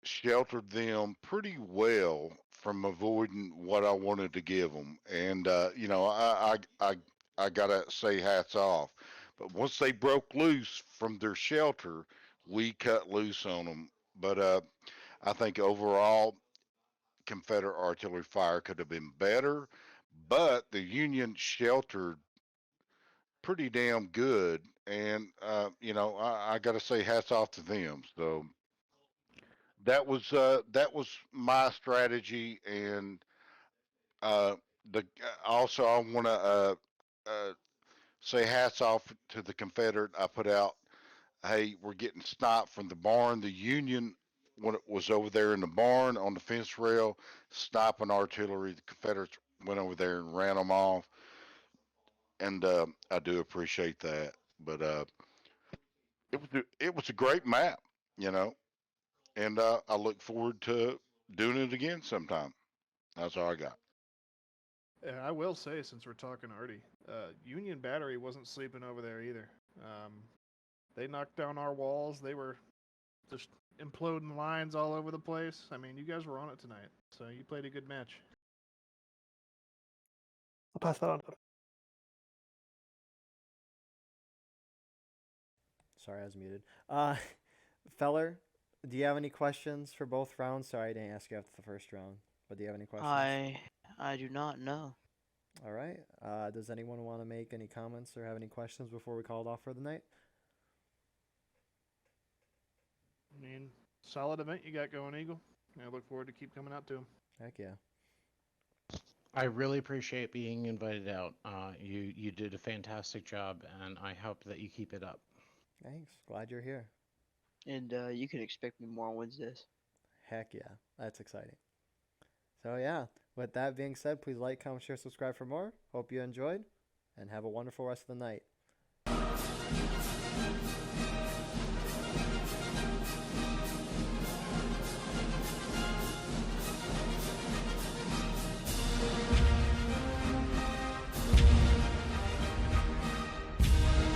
sheltered them pretty well from avoiding what I wanted to give them. And I gotta say hats off. But once they broke loose from their shelter, we cut loose on them. But I think overall, Confederate artillery fire could have been better. But the Union sheltered pretty damn good. And I gotta say hats off to them. So that was my strategy, and the also I want to uh, say hats off to the Confederate. I put out, hey, we're getting sniped from the barn. The Union, when it was over there in the barn on the fence rail, sniping artillery. The Confederates went over there and ran them off, and I do appreciate that. But it was a great map, you know, and I look forward to doing it again sometime. That's all I got. And I will say, since we're talking Artie, Union Battery wasn't sleeping over there either. They knocked down our walls. They were just imploding lines all over the place. I mean, you guys were on it tonight, so you played a good match. I'll pass that on. Sorry, I was muted. Feller, do you have any questions for both rounds? Sorry, I didn't ask you after the first round, but do you have any questions? I do not know. All right. Does anyone want to make any comments or have any questions before we call it off for the night? I mean, solid event you got going, Eagle. I look forward to keep coming out to them. Heck yeah. I really appreciate being invited out. You did a fantastic job, and I hope that you keep it up. Thanks. Glad you're here. And you can expect me more on Wednesdays. Heck yeah. That's exciting. So yeah, with that being said, please like, comment, share, subscribe for more. Hope you enjoyed, and have a wonderful rest of the night.